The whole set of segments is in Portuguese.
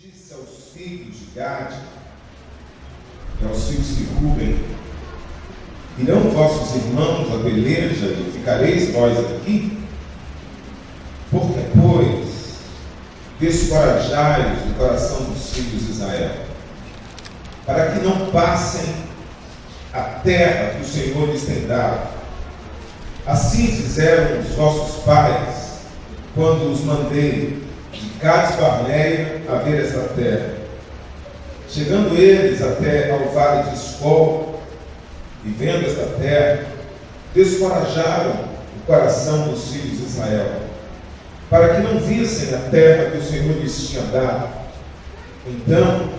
disse aos filhos de Gade e aos filhos de Rúben: irão vossos irmãos à peleja e ficareis vós aqui? Porque, pois, descorajai-os do coração dos filhos de Israel, para que não passem a terra que o Senhor lhes tem dado. Assim fizeram os vossos pais, quando os mandei de Cades-Barneia a ver esta terra. Chegando eles até ao vale de Escol, e vendo esta terra, descorajaram o coração dos filhos de Israel, para que não vissem a terra que o Senhor lhes tinha dado. Então,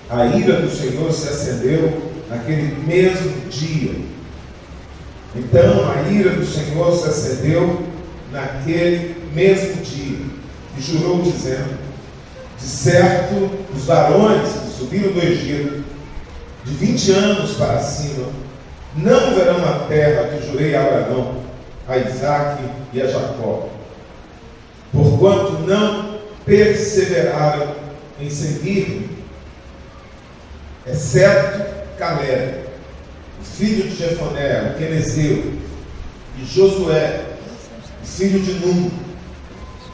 a ira do Senhor se acendeu naquele mesmo dia. E jurou dizendo: de certo, os varões que subiram do Egito, de 20 anos para cima, não verão a terra que jurei a Abraão, a Isaque e a Jacó, porquanto não perseveraram em seguir-me, exceto Caleb, o filho de Jefoné, o quenezeu, e Josué, o filho de Nun,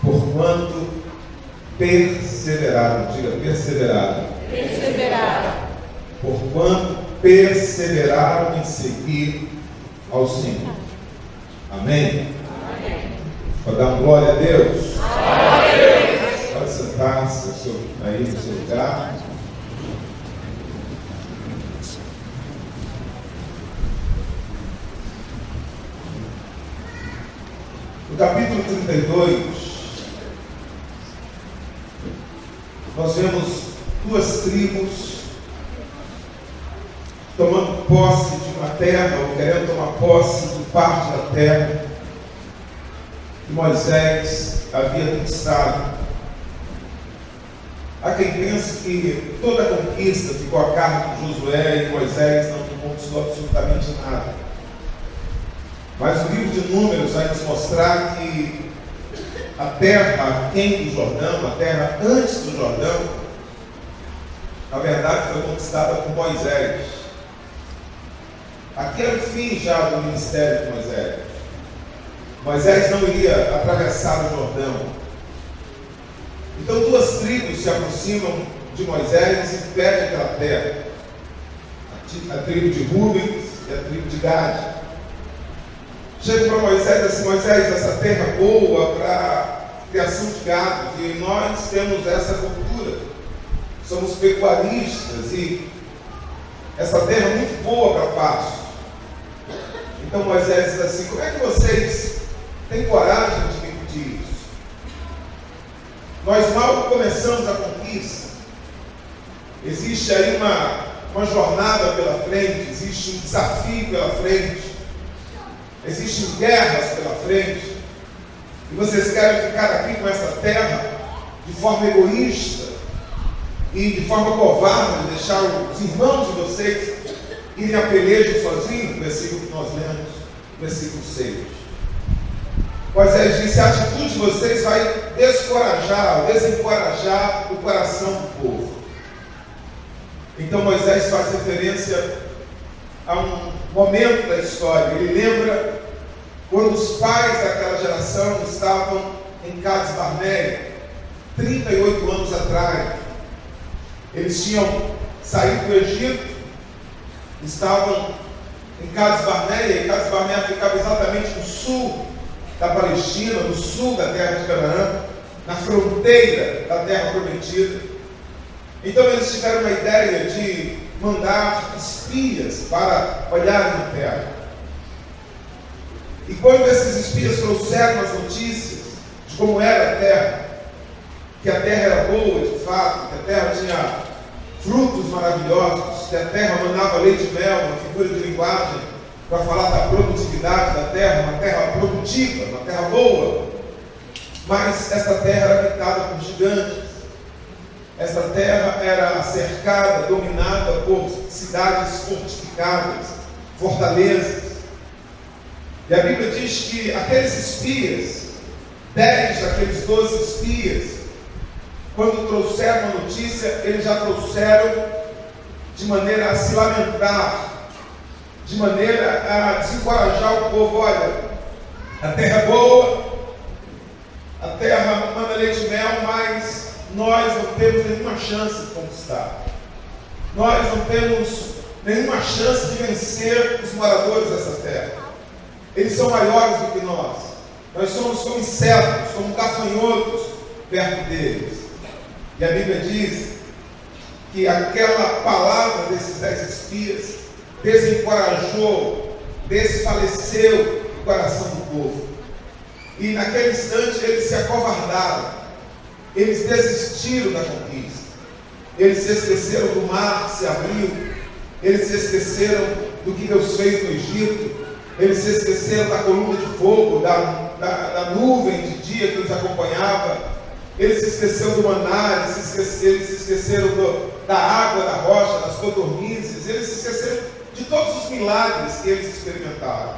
porquanto perseveraram. Diga, perseveraram. Porquanto perseveraram em seguir ao Senhor. Amém? Pode dar glória a Deus? Pode sentar-se aí no seu lugar. No capítulo 32, nós vemos duas tribos tomando posse de uma terra, ou querendo tomar posse de parte da terra que Moisés havia conquistado. Há quem pense que toda a conquista ficou a cargo de Josué e Moisés não conquistou absolutamente nada. Mas o livro de Números vai nos mostrar que a terra aquém do Jordão, a terra antes do Jordão, na verdade foi conquistada por Moisés. Aqui era o fim já do ministério de Moisés. Moisés não iria atravessar o Jordão. Então duas tribos se aproximam de Moisés e pedem aquela terra. A tribo de Rúben e a tribo de Gade. Chega para Moisés assim: Moisés, essa terra é boa para criação de gado, e nós temos essa cultura, somos pecuaristas, e essa terra é muito boa para pasto. Então Moisés diz assim: como é que vocês têm coragem de me pedir isso? Nós mal começamos a conquista, existe aí uma jornada pela frente, existe um desafio pela frente, existem guerras pela frente, e vocês querem ficar aqui com essa terra de forma egoísta e de forma covarde, deixar os irmãos de vocês irem a peleja sozinhos? Versículo que nós lemos, versículo 6. Moisés disse: a atitude de vocês vai desencorajar o coração do povo. Então Moisés faz referência a um momento da história. Ele lembra quando os pais daquela geração estavam em Cades-Barneia, 38 anos atrás. Eles tinham saído do Egito, estavam em Cades-Barneia, e Cades-Barneia ficava exatamente no sul da Palestina, no sul da terra de Canaã, na fronteira da terra prometida. Então eles tiveram uma ideia de mandar espias para olharem na terra. E quando esses espias trouxeram as notícias de como era a terra, que a terra era boa de fato, que a terra tinha frutos maravilhosos, que a terra mandava leite e mel, uma figura de linguagem para falar da produtividade da terra, uma terra produtiva, uma terra boa, mas essa terra era habitada por gigantes. Essa terra era cercada, dominada por cidades fortificadas, fortalezas. E a Bíblia diz que aqueles espias, 10 daqueles 12 espias, quando trouxeram a notícia, eles já trouxeram de maneira a se lamentar, de maneira a desencorajar o povo. Olha, a terra é boa, a terra manda leite e mel, mas nós não temos nenhuma chance de conquistar. Nós não temos nenhuma chance de vencer os moradores dessa terra. Eles são maiores do que nós. Nós somos como insetos, como gafanhotos perto deles. E a Bíblia diz que aquela palavra desses 10 espias desencorajou, desfaleceu o coração do povo. E naquele instante eles se acovardaram, eles desistiram da conquista, eles se esqueceram do mar que se abriu, eles se esqueceram do que Deus fez no Egito, eles se esqueceram da coluna de fogo, da nuvem de dia que os acompanhava, eles se esqueceram do maná, eles se esqueceram da água, da rocha, das codornizes, eles se esqueceram de todos os milagres que eles experimentaram.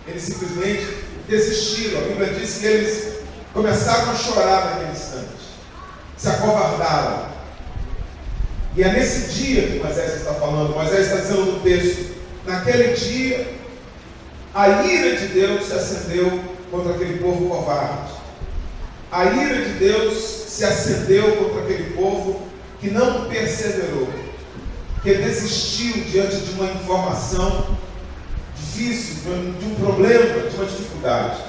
Eles simplesmente desistiram. A Bíblia diz que eles começaram a chorar naquele instante, se acovardaram. E é nesse dia que Moisés está falando. Moisés está dizendo no texto: naquele dia a ira de Deus se acendeu contra aquele povo covarde. A ira de Deus se acendeu contra aquele povo que não perseverou, que desistiu diante de uma informação difícil, de um problema, de uma dificuldade.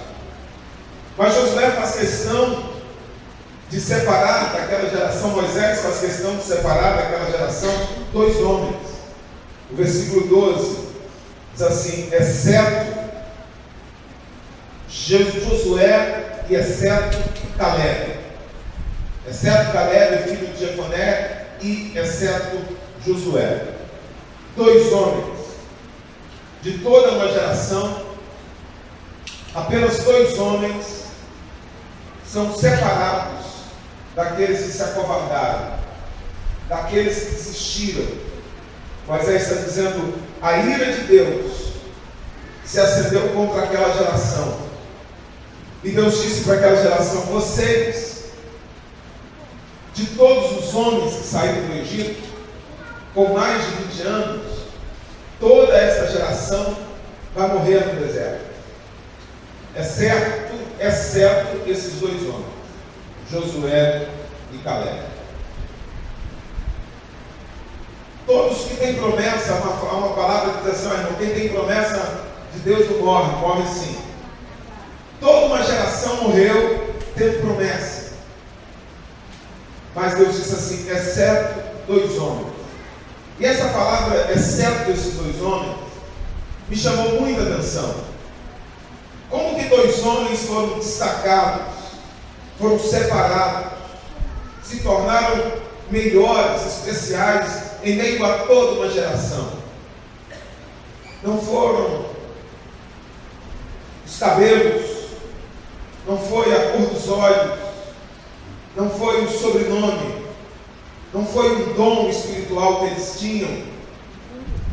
Mas Josué faz questão de separar daquela geração, Moisés faz questão de separar daquela geração 2 homens. O versículo 12 diz assim: exceto Josué e exceto Caleb. Exceto Caleb, filho de Jefoné, e exceto Josué. 2 homens. De toda uma geração, apenas 2 homens são separados daqueles que se acovardaram, daqueles que desistiram. Moisés está dizendo: a ira de Deus se acendeu contra aquela geração. E Deus disse para aquela geração: vocês, de todos os homens que saíram do Egito, com mais de 20 anos, toda essa geração vai morrer no deserto, exceto esses 2 homens, Josué e Caleb. Todos que têm promessa, há uma palavra que diz assim: irmão, quem tem promessa de Deus não morre, morre sim. Toda uma geração morreu tendo promessa, mas Deus disse assim: exceto 2 homens. E essa palavra, exceto esses 2 homens, me chamou muita atenção. Como que 2 homens foram destacados, foram separados, se tornaram melhores, especiais, em meio a toda uma geração? Não foram os cabelos, não foi a cor dos olhos, não foi o sobrenome, não foi um dom espiritual que eles tinham,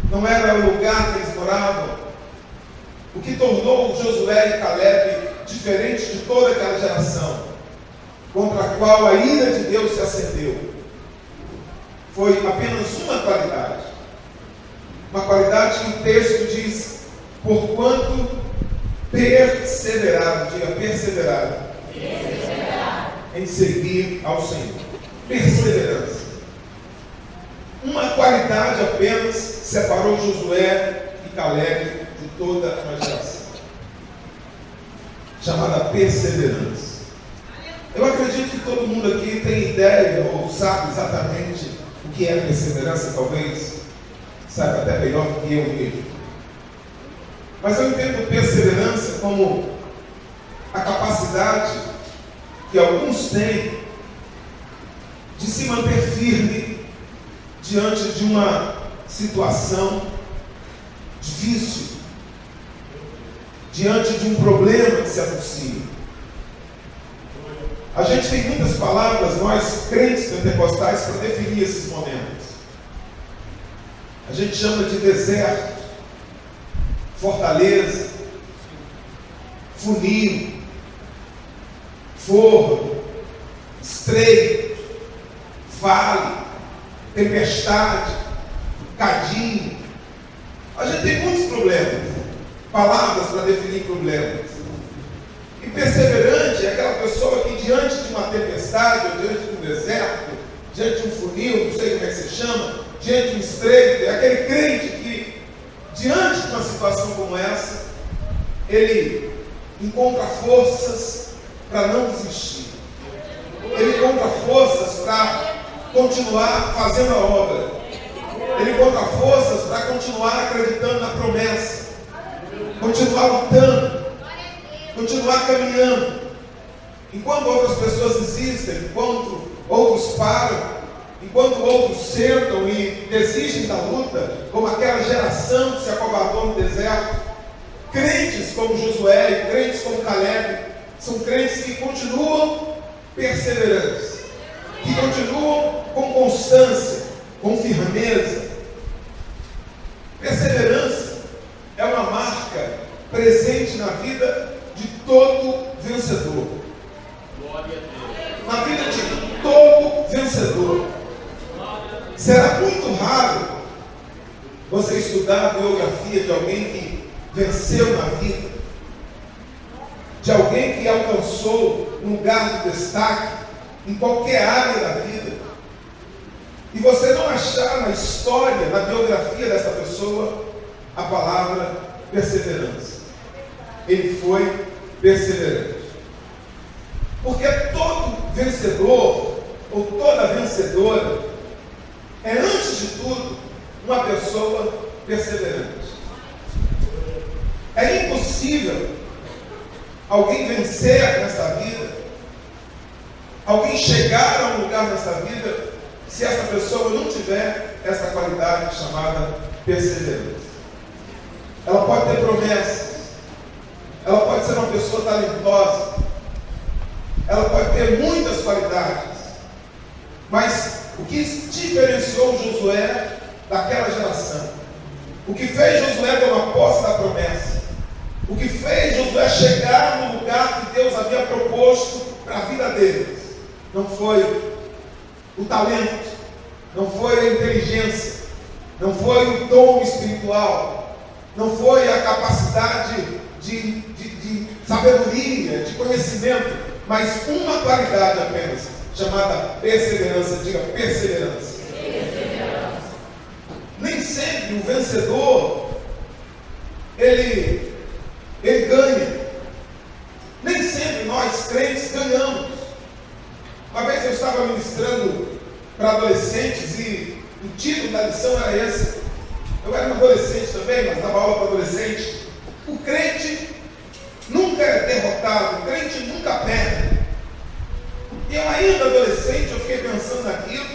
não era o lugar que eles moravam. O que tornou Josué e Caleb diferente de toda aquela geração, contra a qual a ira de Deus se acendeu, foi apenas uma qualidade. Uma qualidade que o texto diz: porquanto perseveraram, diga perseveraram, em seguir ao Senhor. Perseverança. Uma qualidade apenas separou Josué e Caleb de toda uma geração, chamada perseverança. Eu acredito que todo mundo aqui tem ideia ou sabe exatamente o que é perseverança, talvez saiba até melhor do que eu mesmo. Mas eu entendo perseverança como a capacidade que alguns têm de se manter firme diante de uma situação difícil, diante de um problema que se anuncia. A gente tem muitas palavras, nós crentes pentecostais, para definir esses momentos. A gente chama de deserto, fortaleza, funil, forno, estreito, vale, tempestade, cadinho. A gente tem muitos problemas, palavras para definir problemas. E perseverante é aquela pessoa que diante de uma tempestade, ou diante de um deserto, diante de um funil, não sei como é que se chama, diante de um estreito, é aquele crente que, diante de uma situação como essa, ele encontra forças para não desistir. Ele encontra forças para continuar fazendo a obra. Ele encontra forças para continuar acreditando na promessa, continuar lutando, continuar caminhando. Enquanto outras pessoas desistem, enquanto outros param, enquanto outros sentam e desistem da luta, como aquela geração que se acovardou no deserto, crentes como Josué, crentes como Caleb, são crentes que continuam perseverantes, que continuam com constância, com firmeza. Perseverança é uma marca presente na vida de todo vencedor. Na vida de todo vencedor. Será muito raro você estudar a biografia de alguém que venceu na vida, de alguém que alcançou um lugar de destaque em qualquer área da vida, e você não achar na história, na biografia dessa pessoa, a palavra perseverança. Ele foi perseverante. Porque todo vencedor, ou toda vencedora, é antes de tudo, uma pessoa perseverante. É impossível alguém vencer nessa vida, alguém chegar a um lugar nessa vida, se essa pessoa não tiver essa qualidade chamada perseverança. Ela pode ter promessas, ela pode ser uma pessoa talentosa, ela pode ter muitas qualidades, mas o que diferenciou Josué daquela geração, o que fez Josué tomar posse da promessa, o que fez Josué chegar no lugar que Deus havia proposto para a vida deles, não foi o talento, não foi a inteligência, não foi o dom espiritual, não foi a capacidade de sabedoria, de conhecimento, mas uma qualidade apenas, chamada perseverança. Diga perseverança. Nem sempre o vencedor ele ganha. Nem sempre nós crentes ganhamos. Uma vez eu estava ministrando para adolescentes e o título da lição era esse. Eu era um adolescente também, mas dava aula para adolescente. O crente nunca é derrotado, o crente nunca perde. E eu ainda adolescente, eu fiquei pensando naquilo,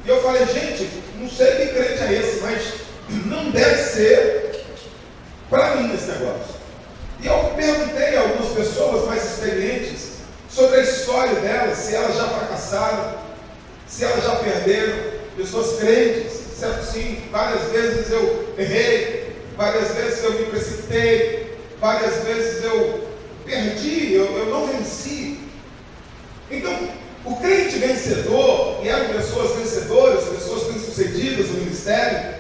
e eu falei, gente, não sei que crente é esse, mas não deve ser para mim esse negócio. E eu perguntei a algumas pessoas mais experientes sobre a história delas, se elas já fracassaram, se elas já perderam, pessoas crentes, certo? Sim, várias vezes eu errei, várias vezes eu me precipitei, várias vezes eu perdi, eu não venci. Então, o crente vencedor, e eram pessoas vencedoras, pessoas bem-sucedidas no ministério,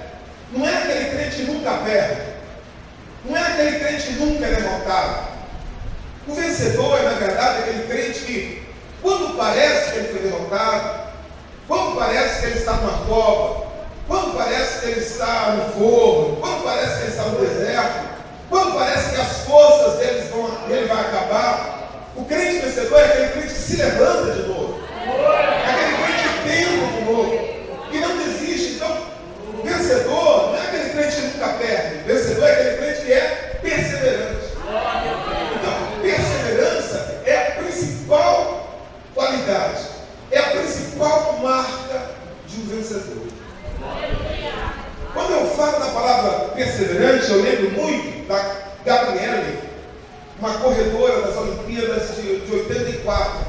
não é aquele crente que nunca perde, não é aquele crente que nunca é derrotado. O vencedor é, na verdade, aquele crente que, quando parece que ele foi derrotado, quando parece que ele está numa cova, quando parece que ele está no forno, quando parece que ele está no deserto, quando parece que as forças dele vai acabar, o crente vencedor é aquele crente que se levanta de novo, é aquele crente que tenta de novo, e não desiste. Então, o vencedor não é aquele crente que nunca perde, o vencedor é aquele crente que é perseverante. Então, perseverança é a principal qualidade, é a principal marca de um vencedor. Quando eu falo da palavra perseverante, eu lembro muito da Gabriele, uma corredora das Olimpíadas de 84.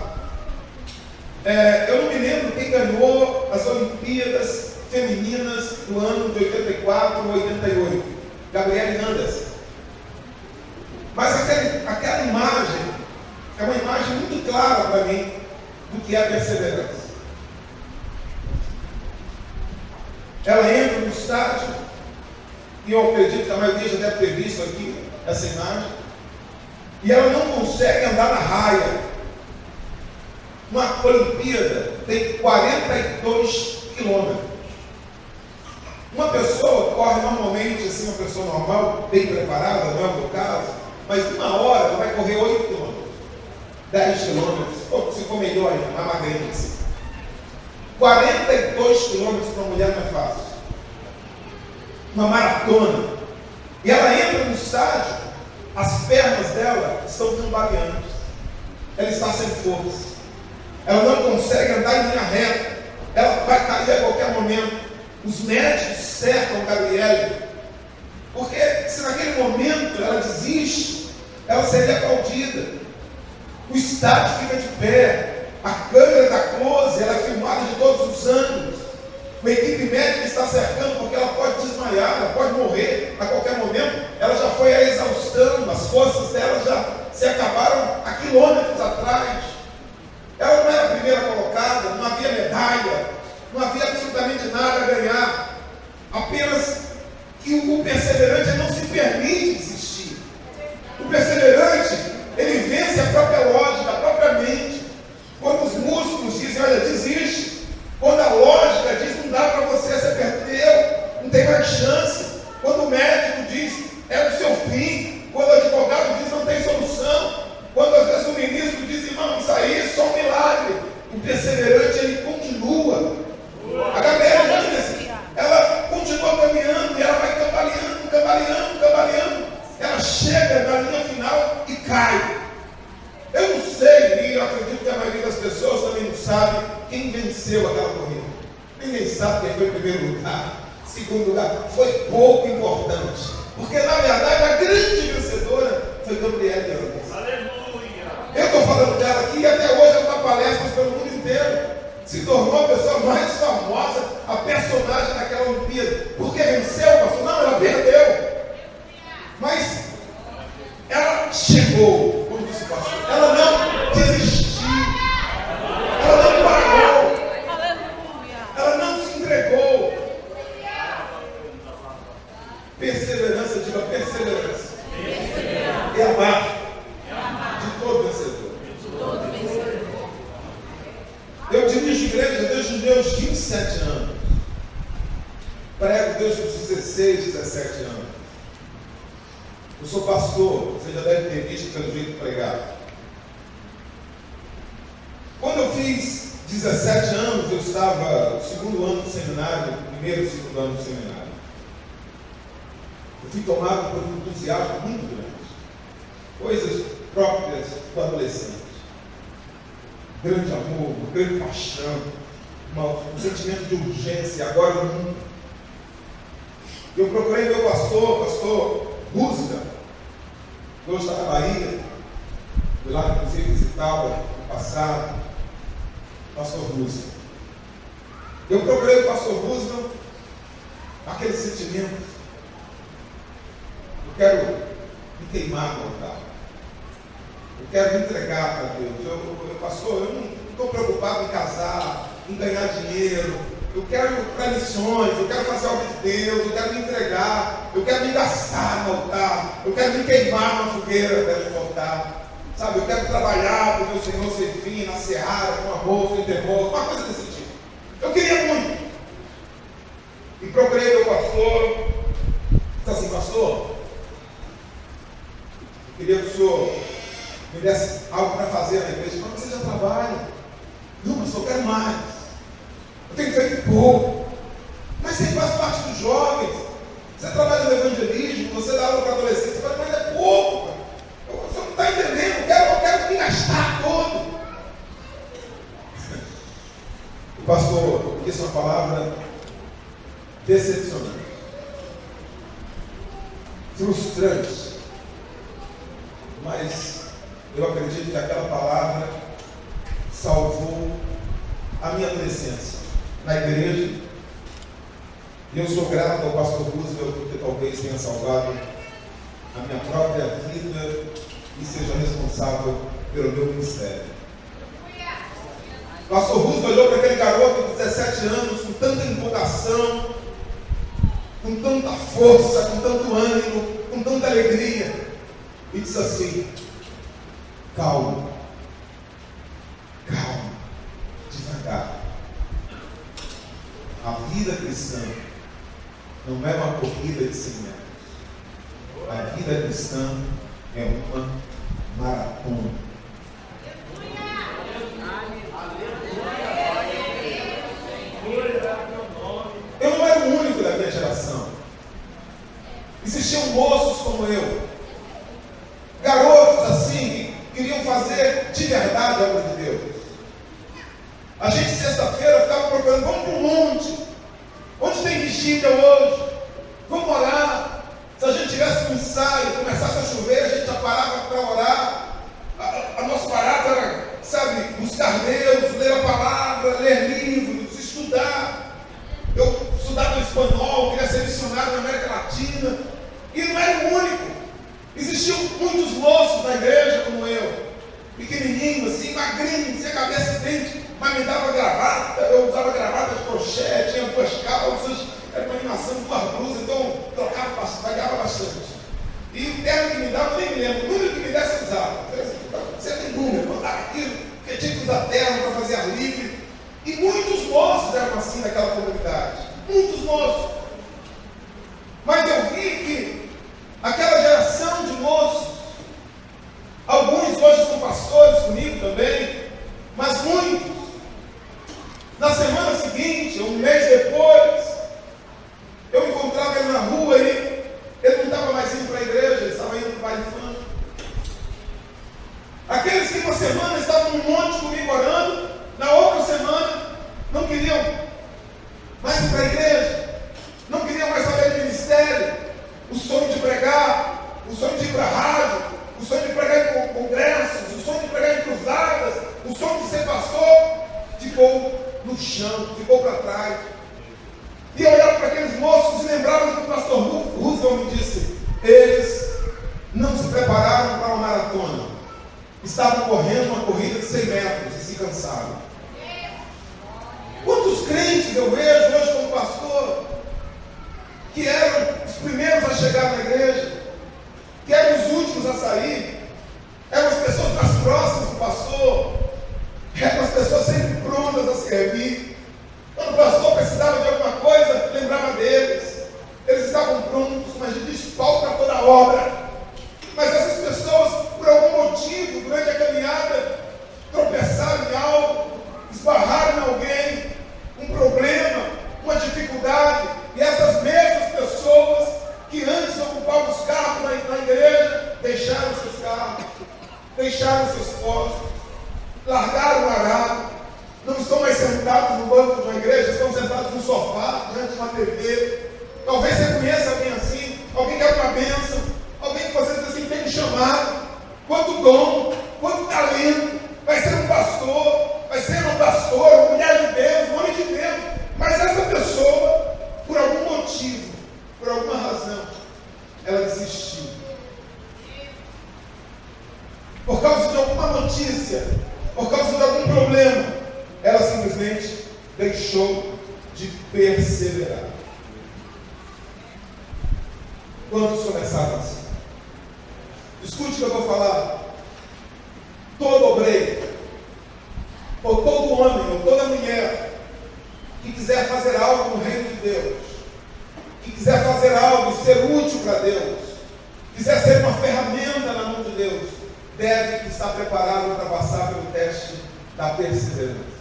Eu não me lembro quem ganhou as Olimpíadas femininas do ano de 84 ou 88. Gabriele Anderson. Mas aquela imagem é uma imagem muito clara para mim do que é a perseverança. ela entra no estádio, e eu acredito que a maioria já deve ter visto aqui essa imagem, e ela não consegue andar na raia. Uma Olimpíada tem 42 quilômetros. Uma pessoa corre normalmente, assim, uma pessoa normal, bem preparada, não é o meu caso, mas uma hora ela vai correr 8 quilômetros, 10 quilômetros, se for melhor ainda, mais magrinha assim. 42 quilômetros para uma mulher não é fácil. Uma maratona. E ela entra no estádio, as pernas dela estão cambaleantes. Ela está sem força. Ela não consegue andar em linha reta. Ela vai cair a qualquer momento. Os médicos cercam Gabriele, porque se naquele momento ela desiste, ela seria aplaudida. O estádio fica de pé. A câmera da close, ela é filmada de todos os ângulos. Uma equipe médica está cercando porque ela pode desmaiar, ela pode morrer a qualquer momento. Ela já foi a exaustão, as forças dela já se acabaram há quilômetros atrás. Ela não era a primeira colocada, não havia medalha, não havia absolutamente nada a ganhar. Apenas que o perseverante não se permite desistir. O perseverante, ele vence a própria lógica, a própria mente. Quando os músculos dizem, olha, desiste. Quando a lógica diz, não dá para você perdeu, não tem mais chance. Quando o médico diz, é o seu fim. Quando o advogado diz, não tem solução. Quando às vezes o ministro diz, irmão, isso aí é só um milagre. O perseverante, ele continua. A Gabriela Nunes, ela continua caminhando e ela vai cambaleando, cambaleando, cambaleando. Ela chega na linha final e cai. Eu não sei, e eu acredito que a maioria das pessoas também não sabe quem venceu aquela corrida. Ninguém sabe quem foi em primeiro lugar, segundo lugar. Foi pouco importante. Porque na verdade a grande vencedora foi Gabriele Nunes. Aleluia! Eu estou falando dela aqui e até hoje ela dá palestras pelo mundo inteiro. Se tornou a pessoa mais famosa, a personagem daquela Olimpíada. Porque venceu, pastor? Não, ela perdeu. Mas ela chegou, como disse o pastor. Ela não desistiu. Ela não parou. Ela não se entregou. Perseverança, diga perseverança. É a marca de todo vencedor. Eu dirijo igreja desde os meus 27 anos. Prego desde os 16, 17 anos. Eu sou pastor, você já deve ter visto pelo jeito de pregar. Quando eu fiz 17 anos, eu estava no segundo ano do seminário, primeiro e segundo ano do seminário. Eu fui tomado por um entusiasmo muito grande. Coisas próprias do adolescente. Grande amor, grande paixão, um sentimento de urgência, agora no mundo. Eu procurei meu pastor Rússia, que hoje está na Bahia, fui lá inclusive visitá-lo no passado, pastor Rússia. Eu procurei o pastor Rússia, aquele sentimento, eu quero me queimar no altar. Eu quero me entregar para Deus. Pastor, eu não estou preocupado em casar, em ganhar dinheiro. Eu quero ir para missões, eu quero fazer algo de Deus, eu quero me entregar, eu quero me gastar no altar, eu quero me queimar na fogueira perto do altar. Sabe, eu quero trabalhar para o meu Senhor sem fim, na seara, com amor, sem temor, uma coisa desse tipo. Eu queria muito. E procurei meu pastor. Disse assim, pastor, eu queria que o senhor me desse algo para fazer na igreja. Mas você já trabalha. Não, mas eu quero mais. Eu tenho feito pouco. Mas você faz parte dos jovens. Você trabalha no evangelismo, você dá aula para adolescentes. Você fala, mas é pouco. Você não está entendendo. Eu quero me gastar todo. O pastor disse uma palavra decepcionante, frustrante. Mas eu acredito que aquela palavra salvou a minha adolescência na igreja. E eu sou grato ao pastor Roosevelt porque talvez tenha salvado a minha própria vida e seja responsável pelo meu ministério. O pastor Roosevelt olhou para aquele garoto de 17 anos com tanta empolgação, com tanta força, com tanto ânimo, com tanta alegria, e disse assim: calma, calma, devagar. A vida cristã não é uma corrida de 100 metros. A vida cristã é uma maratona. Eu não era o único da minha geração. Existiam moços como eu, garotos assim, que queriam fazer de verdade a obra de Deus. A gente, sexta-feira, ficava procurando: vamos para o monte. Onde tem vigília hoje? Vamos orar. Se a gente tivesse um ensaio, começasse a chover, a gente já parava para orar. A nosso barato era, sabe, buscar Deus, ler a palavra, ler livros, estudar. Eu estudava espanhol, queria ser missionário na América Latina. E não era o único. Existiam muitos moços na igreja como eu, pequenininho assim, magrinho, sem cabeça e dente, mas me dava gravata. Eu usava gravata de crochê, tinha 2 calças, era uma animação de 2 blusas, então trocava, variava bastante. E o terno que me dava, eu nem me lembro, o número que me desse eu usava. Você tem número, eu dava aquilo, porque tinha que usar terno para fazer ar livre. E muitos moços eram assim naquela comunidade, muitos moços. Mas eu vi que aquela geração de moços, alguns hoje são pastores comigo também, mas muitos, na semana seguinte, um mês depois, eu encontrava ele na rua e ele não estava mais indo para a igreja, ele estava indo para o baile funk. Aqueles que uma semana estavam num monte comigo orando, na outra semana não queriam mais ir para a igreja, não queriam mais saber de ministério, o sonho de pregar, o sonho de ir para a rádio, o sonho de pregar em congressos, o sonho de pregar em cruzadas, o sonho de ser pastor, ficou no chão, ficou para trás. E eu olhava para aqueles moços e lembrava que o pastor Roosevelt me disse: eles não se prepararam para uma maratona, estavam correndo uma corrida de 100 metros e se cansaram. Quantos crentes eu vejo hoje como pastor, que eram os primeiros a chegar na igreja, que eram os últimos a sair, eram as pessoas mais próximas do pastor, eram as pessoas sempre prontas a servir. Quando o pastor precisava de alguma coisa, lembrava deles. Eles estavam prontos, mas de pau para toda a obra. Mas essas pessoas, por algum motivo, durante a caminhada, tropeçaram em algo, esbarraram em alguém, um problema, uma dificuldade. E essas mesmas pessoas que antes ocupavam os carros na igreja, deixaram seus carros, deixaram seus postos, largaram o arado, não estão mais sentados no banco de uma igreja, estão sentados no sofá, diante de uma TV. Talvez você conheça alguém assim, alguém que quer uma bênção, alguém que você diz assim: tem me chamado, quanto dom, quanto talento, vai ser um pastor, vai ser uma pastora, uma mulher de Deus, um homem de Deus. Mas essa pessoa, por algum motivo, por alguma razão, ela desistiu. Por causa de alguma notícia, por causa de algum problema, ela simplesmente deixou de perseverar. Quantos começaram assim? Escute o que eu vou falar. Todo obreiro, ou todo homem, ou toda mulher, que quiser fazer algo no reino de Deus, que quiser fazer algo e ser útil para Deus, quiser ser uma ferramenta na mão de Deus, deve estar preparado para passar pelo teste da perseverança.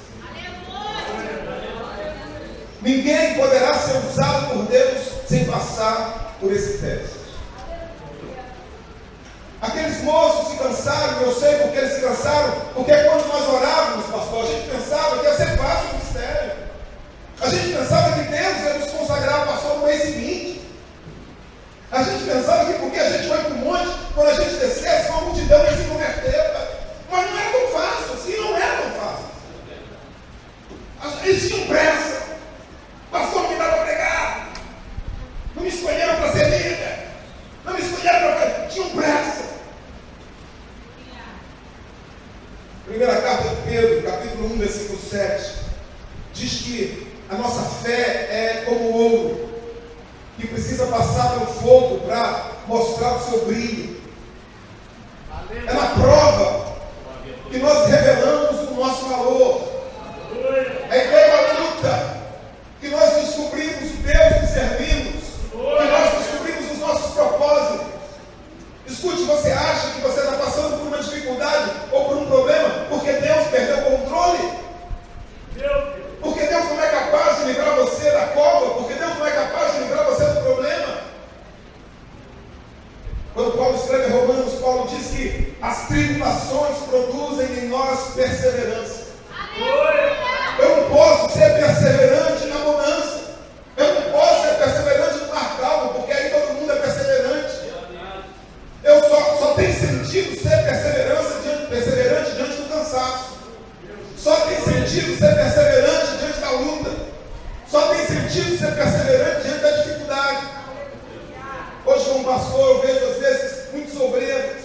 Ninguém poderá ser usado por Deus sem passar por esse teste. Aqueles moços se cansaram, eu sei porque eles se cansaram, porque quando nós orávamos, pastor, a gente pensava que ia ser fácil o mistério. A gente pensava que Deus ia nos consagrar pastor no mês seguinte. A gente pensava que porque a gente foi para o monte, quando a gente descesse, uma multidão ia se converter. Mas não era tão fácil, assim não era tão fácil. Eles tinham pressa. Pastor, me dá para pregar. Não me escolheram para ser líder. Não me escolheram para fazer. Tinham pressa. Primeira carta de Pedro, capítulo 1, versículo 7, diz que a nossa fé é como ouro, que precisa passar pelo fogo para mostrar o seu brilho. É na prova que nós revelamos o nosso valor. É em meio à luta que nós descobrimos o Deus que servimos, que nós descobrimos os nossos propósitos. Escute, você acha que você está passando por uma dificuldade ou por um problema porque Deus perdeu o controle? Porque Deus não é capaz de livrar você da cova? Porque Deus não é capaz de livrar você do problema? Quando Paulo escreve Romanos, Paulo diz que as tribulações produzem em nós perseverança. Eu não posso ser perseverante na bonança. Eu não posso ser perseverante no mar calmo, porque aí todo mundo é perseverante. Eu só tem sentido ser perseverante diante do cansaço. Só tem sentido ser perseverante diante da luta. Só tem sentido ser perseverante diante da dificuldade. Hoje, como pastor, eu vejo às vezes muitos obreiros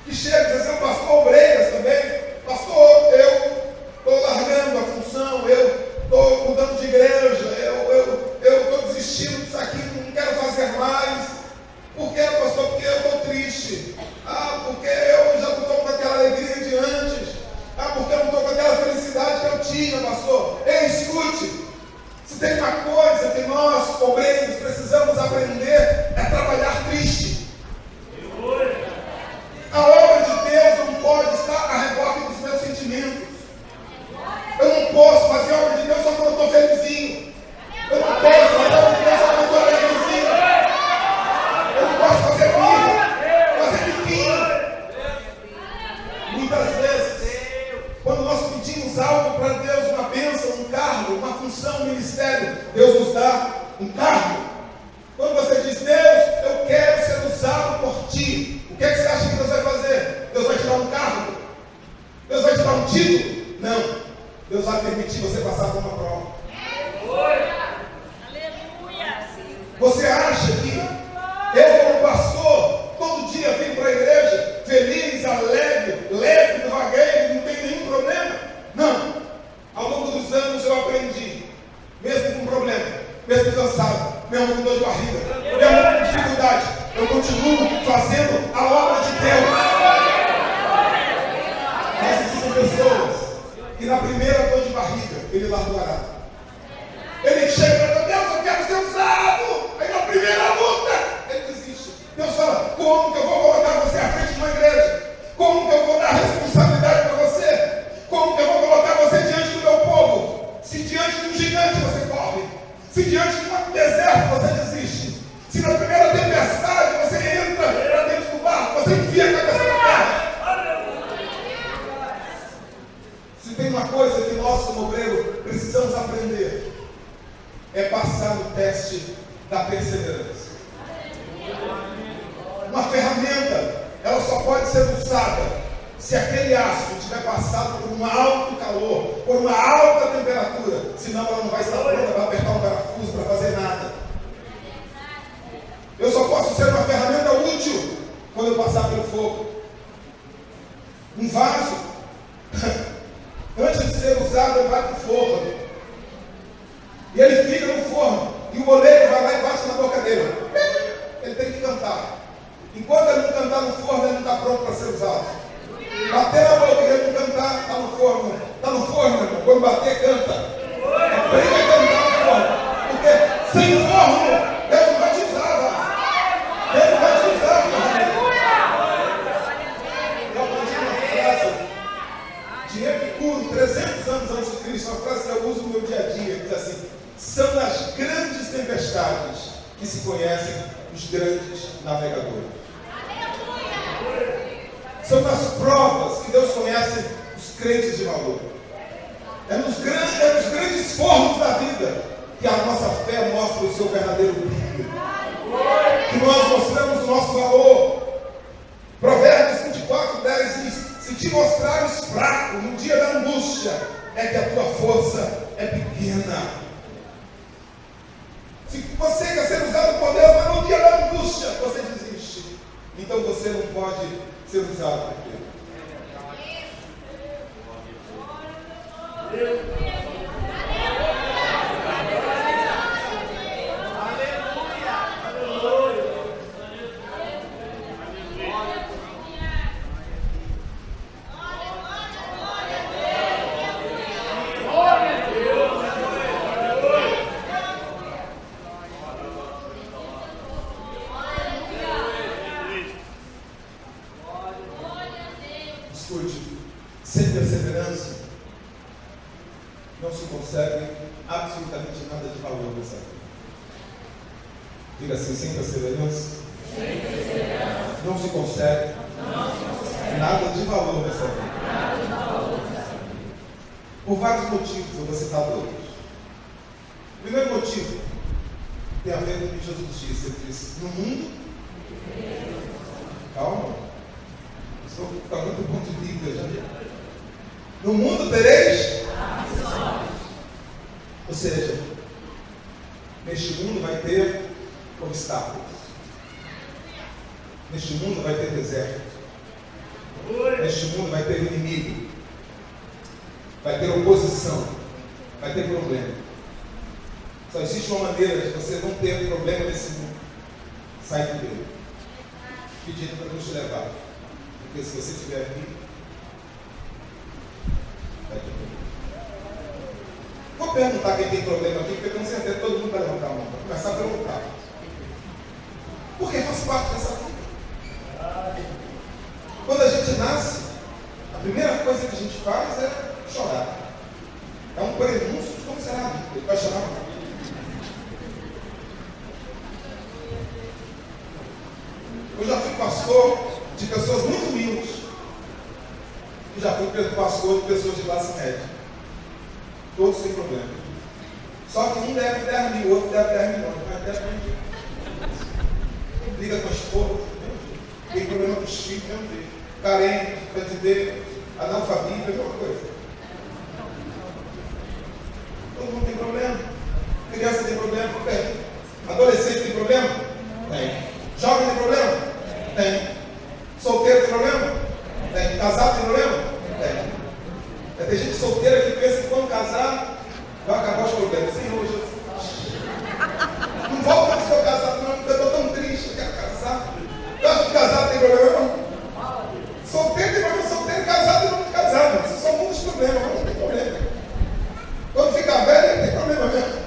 que chegam e dizem assim: pastor, obreiras também. Pastor, eu estou largando a função, eu estou mudando de igreja, eu estou desistindo disso aqui, não quero fazer mais. Por que, pastor? Porque eu estou triste. Porque eu já não estou com aquela alegria de antes. Porque eu não estou com aquela felicidade que eu tinha, pastor. Ei, escute. Se tem uma coisa que nós, obreiros, precisamos aprender, é trabalhar triste. A obra de Deus não pode estar a reboque dos meus sentimentos. Eu não posso fazer a obra de Deus só quando eu estou felizinho. Eu não posso fazer a obra de Deus só quando eu estou alegrezinho. Eu não posso fazer birra, fazer biquinho. Muitas vezes, quando nós pedimos algo para Deus, uma bênção, um cargo, uma função, um ministério, Deus nos dá um cargo. Quando você diz: Deus, eu quero ser usado por Ti, o que é que você acha que Deus vai fazer? Deus vai te dar um cargo? Deus vai te dar um título? Não. Deus vai permitir você passar por uma prova. Você acha que eu, como pastor, todo dia vim para a igreja feliz, alegre, leve, devagueiro, não tem nenhum problema? Não. Ao longo dos anos eu aprendi, mesmo com problema, mesmo cansado, mesmo com dor de barriga, mesmo com dificuldade, eu continuo fazendo a obra de Deus. Mas existem pessoas que na primeira dor de barriga ele larga o arado. Ele chega para Deus: eu quero ser usado. Aí na primeira luta ele desiste. Deus fala: como que eu vou colocar você à frente de uma igreja? Como que eu vou dar responsabilidade para você? Como que eu vou colocar você diante do meu povo? Se diante de um gigante você corre, se diante de um deserto você desiste, se na primeira tempestade você entra para dentro do barco, você enfia a cabeça na terra. Se tem uma coisa que nós, como obreiro, precisamos aprender, é passar no teste da perseverança. Uma ferramenta, ela só pode ser usada se aquele aço estiver passado por um alto calor, por uma alta temperatura. Senão ela não vai estar pronta para apertar um parafuso, para fazer nada. Eu só posso ser uma ferramenta útil quando eu passar pelo fogo. Um vaso, antes de ser usado, ele vai para o forno. E ele fica no forno. E o oleiro vai lá e bate na boca dele. Ele tem que cantar. Enquanto ele não cantar no forno, ele não está pronto para ser usado. Bater na boca e ele não cantar, está no forno. Está no forno, irmão. Quando bater, canta. Aprende a cantar no forno. Porque sem forno, Deus não vai te usar. Deus não vai te usar. Eu aprendi uma frase de Epicuro, 300 anos antes de Cristo. Uma frase que eu uso no meu dia a dia, que diz assim: são nas grandes tempestades que se conhecem os grandes navegadores. São nas provas que Deus conhece os crentes de valor. É nos grandes fornos da vida que a nossa fé mostra o seu verdadeiro brilho. Que nós mostramos o nosso valor. Provérbios 24:10 diz: se te mostrares fraco no dia da angústia, é que a tua força é pequena. Se você quer ser usado por Deus, mas no dia da angústia você desiste, então você não pode ser usado por Deus. sem perseverança, não se consegue absolutamente nada de valor nessa vida. Diga assim, sem perseverança, não se consegue nada de valor nessa vida. Por vários motivos, eu vou citar dois. O primeiro motivo tem a ver com o que Jesus disse. Ele disse, no mundo, calma, estou com muito ponto de Bíblia já. No mundo tereis, ou seja, neste mundo vai ter obstáculos. Neste mundo vai ter deserto. Neste mundo vai ter inimigo. Vai ter oposição. Vai ter problema. Só existe uma maneira de você não ter problema nesse mundo. Sai dele. Pedindo para Deus te levar. Porque se você estiver aqui, vai ter problema. Vou perguntar quem tem problema aqui, porque eu tenho certeza que todo mundo vai levantar a mão. Vou começar a perguntar. Porque faz parte dessa vida. Quando a gente nasce, a primeira coisa que a gente faz é chorar. É um prenúncio de como será a vida. Ele vai chorar. Eu já fui pastor de pessoas muito humildes. E já fui pastor de pessoas de classe média. Todos sem problema. Só que um deve 10 mil, o outro deve 10 milhões. Mas deve 10 mil. Briga com a esposa, mesmo jeito. Tem problema com os filhos, mesmo jeito. Carente, candidato, analfabeto, mesma coisa. Todo mundo tem problema. Criança tem problema? Tem. Adolescente tem problema? Tem. Jovem tem problema? Tem. Solteiro tem problema? Tem. Casado tem problema? Tem. Tem gente solteira que pensa que quando casar vai acabar os problemas. Senhor Jesus. Não volta mais para casar, não. Eu estou tão triste, eu quero casar. Eu acho que casado tem problema, não. Solteiro tem problema, solteiro, casado tem problema, casado. Isso são muitos problemas, mas não tem problema. Quando fica velho, tem problema mesmo.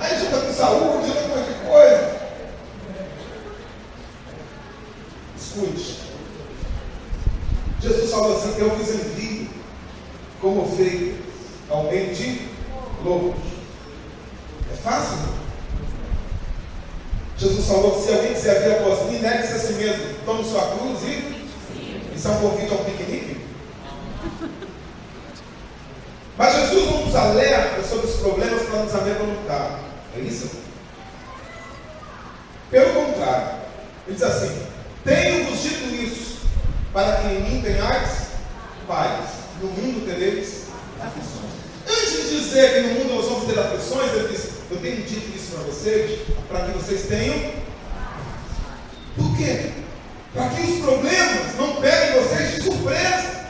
Aí junta com saúde, junta com um monte de coisa. Escute. Jesus falou assim, que eu vos envio como ovelhas ao meio de lobos. É fácil, não? Jesus falou que se alguém quiser vir após mim, negue-se a si mesmo, tome sua cruz e isso é um convite ao piquenique. Mas Jesus não nos alerta sobre os problemas para nos amedrontar. É isso? Pelo contrário, ele diz assim, tenho-vos dito isso, para que em mim tenhais paz. No mundo tereis aflições. Antes de dizer que no mundo nós vamos ter aflições, ele diz, eu tenho dito isso para vocês, para que vocês tenham. Por quê? Para que os problemas não peguem vocês de surpresa.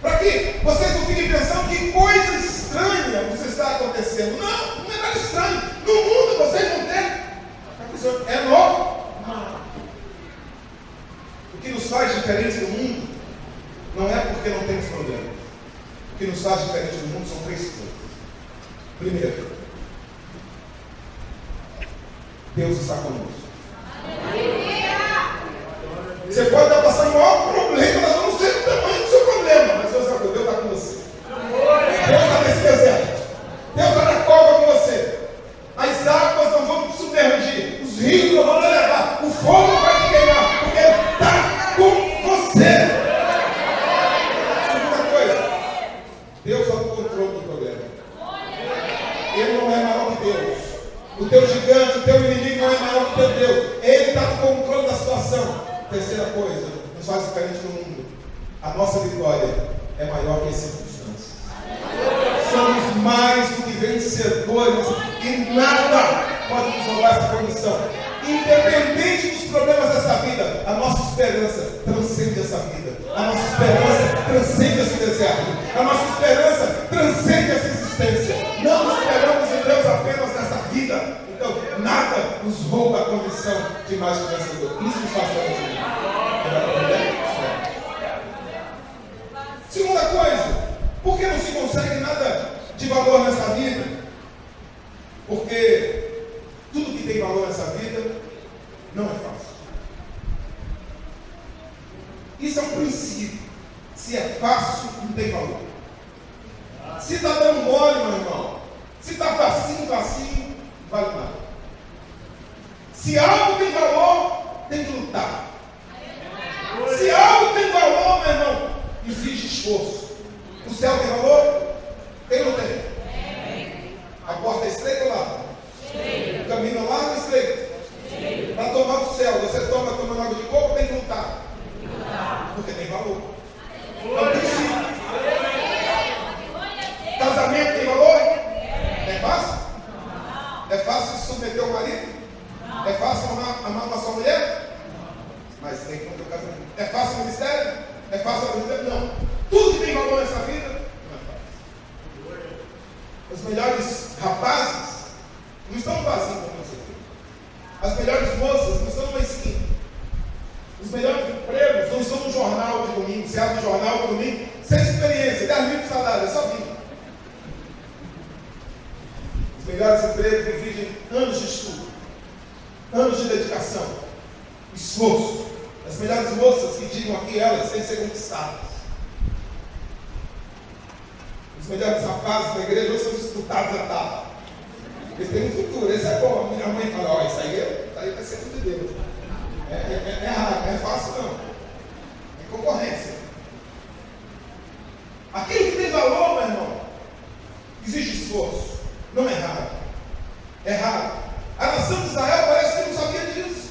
Para que vocês não fiquem pensando que coisa estranha nos está acontecendo. Não, não é nada estranho. No mundo vocês vão ter aflições. É normal. O que nos faz diferente do mundo não é porque não temos problemas. O que nos faz diferente do mundo são três coisas. Primeiro, Deus está conosco. Você pode estar passando o maior problema, mas eu não sei o tamanho do seu problema, mas Deus está com você. Deus está nesse deserto. Deus está na cova com você. As águas não vão te submergir, os rios não vão te levar, o fogo não vai te queimar, porque Ele está com você. Segunda coisa, Deus está no controle do problema. Ele não é maior que Deus. O teu gigante, o teu inimigo não é maior que o teu Deus. Ele está no controle da situação. Terceira coisa, nos faz diferente do mundo. A nossa vitória é maior que as circunstâncias. Somos mais do que vencedores e nada pode nos roubar essa condição. Independente dos problemas dessa vida, a nossa esperança transcende essa vida. A nossa esperança transcende esse deserto. A nossa esperança transcende essa existência. Não esperamos em Deus apenas nessa vida. Então, nada nos rouba a condição de mais que vencedor. Isso nos faz diferente. Segunda coisa, por que não se consegue nada de valor nessa vida? Porque tudo que tem valor nessa vida não é fácil. Isso é um princípio. Se é fácil, não tem valor. Se está dando mole, meu irmão, se está facinho, não vale nada. Se algo tem valor, tem que lutar. Se algo tem valor, meu irmão, exige esforço. O céu tem valor? Tem ou não tem? A porta é estreita ou larga? O caminho é largo ou estreito? Para tomar o céu, você tomando água de coco, tem que lutar. Porque tem valor. Não precisa. Casamento tem valor? É fácil? É fácil se submeter ao marido? É fácil amar uma só mulher? Mas tem que manter o casamento. É fácil o ministério? É fácil a vida? Não. Tudo que tem valor nessa vida não é fácil. Os melhores rapazes não estão vazios como você tem. As melhores moças não estão numa esquina. Os melhores empregos não estão no jornal de domingo. Você abre o jornal de domingo, sem experiência, 10 mil de salário, é só vida. Os melhores empregos exigem anos de estudo, anos de dedicação, esforço. As melhores moças que digam aqui, elas têm que ser conquistadas. Os melhores rapazes da igreja não são disputados à tapa. Eles têm um futuro, esse é bom. A minha mãe fala, ó, isso aí vai ser tudo de Deus. É raro, não é fácil não. É concorrência. Aquilo que tem valor, meu irmão, exige esforço. Não é raro. É raro. A nação de Israel parece que não sabia disso.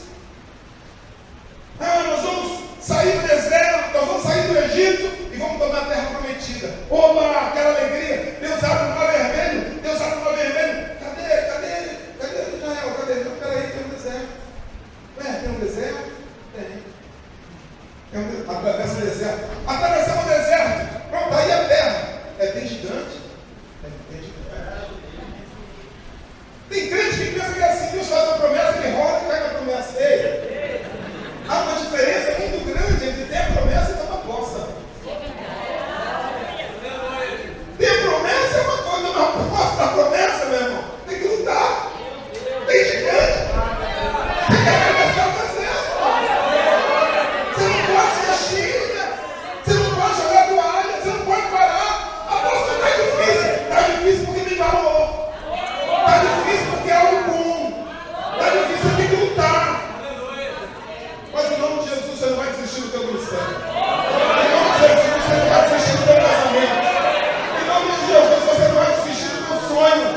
Nós vamos sair do deserto, nós vamos sair do Egito e vamos tomar a terra prometida. Oba, aquela alegria. Deus abre o mar vermelho. Deus abre o mar vermelho. Cadê Israel? Cadê? Não, peraí, tem um deserto. Tem um deserto? Tem. Atravessa o deserto. Atravessar o deserto. Pronto, aí a terra. Tem gigante? Tem gigante. Tem crente que pensa que é assim, Deus faz uma promessa, ele roda e pega a promessa. Ei, há uma diferença muito grande entre ter a promessa e ter uma poça. Ter promessa é uma coisa, uma posse da promessa, meu irmão. Tem que lutar. Tem gigante. Tem que atravessar o deserto. Você não pode desistir, né? Você não pode jogar toalha, você não pode parar. A poça está difícil. Está difícil porque tem valor. Está difícil porque é algo bom. Está difícil, você tem que lutar. Mas em nome de Jesus você não vai desistir do teu ministério. Em nome de Jesus você não vai desistir do teu casamento. Em nome de Jesus você não vai desistir do teu sonho.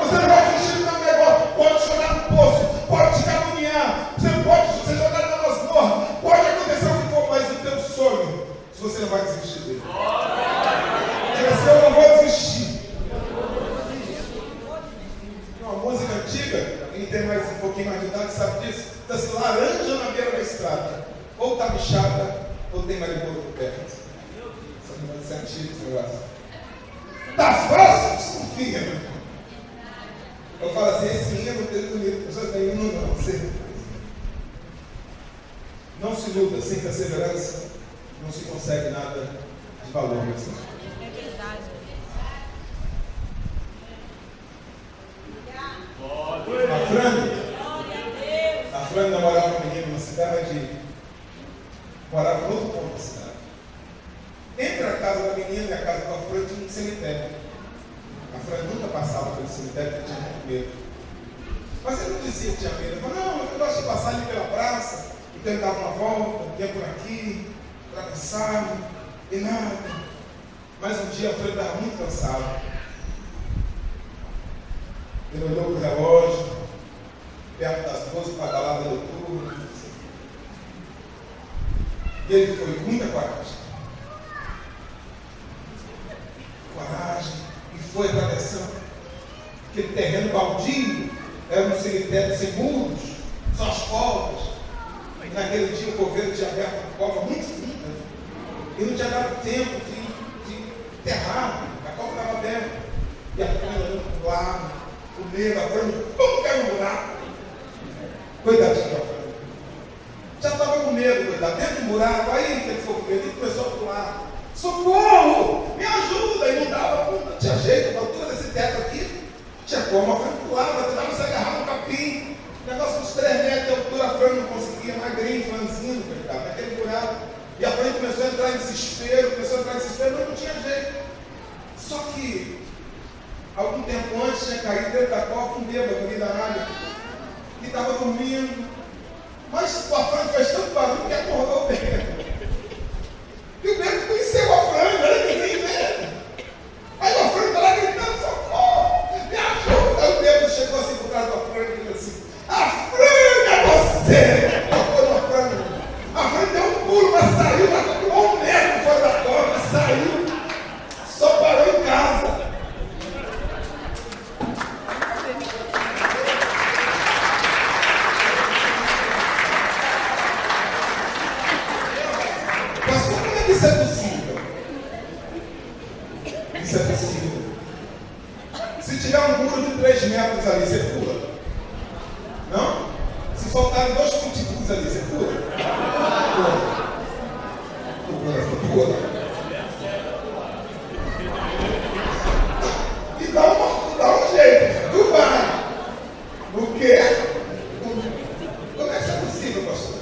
Você não vai desistir do teu negócio. Pode chorar no poço, pode te caluniar, você pode ser jogado na masmorra, pode acontecer o que for, mas o teu sonho, se você não vai desistir dele. Diga assim, eu não vou desistir. Uma música antiga, quem tem mais um pouquinho mais de idade sabe disso. Está assim, laranja na beira da estrada. Ou está bichada, ou tem mariposa por perto. Isso é antigo esse negócio. Está fácil? Desconfia, meu irmão. Eu falo assim, esse hino não tem comigo. Eu já tenho hino não, certeza. Não se luta, sem perseverança, não se consegue nada de valor. É verdade. A Fran namorava com um menino numa cidade, morava no outro ponto da cidade. Entre a casa da menina e a casa da Fran tinha um cemitério. A Fran nunca passava pelo cemitério porque tinha muito medo. Mas ele não dizia que tinha medo. Ele falou, não, eu gosto de passar ali pela praça, então eu dava uma volta, ia por aqui, atravessava, e nada. Mas um dia a Fran estava muito cansada. Ele olhou para o relógio, perto das 12 para a balada noturna. E ele foi com muita coragem. E foi atravessando aquele terreno baldio, era um cemitério sem muros, só as covas. E naquele dia o governo tinha aberto uma cova muito funda. E não tinha dado tempo de enterrar, a cova estava aberta. E a Fran olhando para o lado, o medo, a Fran, como caiu no buraco? Coitadinho da Fran. Já estava com medo, coitado, dentro do buraco, aí que ele ficou com medo, ele começou a pular. Socorro! Me ajuda! E não dava, não tinha jeito, a altura desse teto aqui, tinha como, a Fran pulava, tentava se agarrar no capim, negócio dos 3 metros de altura, a Fran não conseguia, magrinho, franzino, coitado, naquele buraco. E a Fran começou a entrar em desespero, mas não tinha jeito. Só que, algum tempo antes, tinha caído dentro da copa um bêbado ali da área, que estava dormindo. Mas o Afrânio fez tanto barulho que acordou o bêbado. E o bêbado conheceu o Afrânio, era ninguém mesmo. Aí o Afrânio está lá gritando, socorro, me ajuda. Aí o bêbado chegou assim por trás do Afrânio e disse assim: Afrânio, é você! Tocou no Afrânio. A Afrânio deu um pulo, mas saiu, mas pulou 1 metro fora da copa, saiu, só parou em casa. Isso é possível. Isso é possível. Se tiver um muro de 3 metros ali, você pula? Não? Se soltarem 2 pitbulls ali, você pula? Pula. E dá um jeito. Tu vai. O quê? Como é que isso é possível, pastor?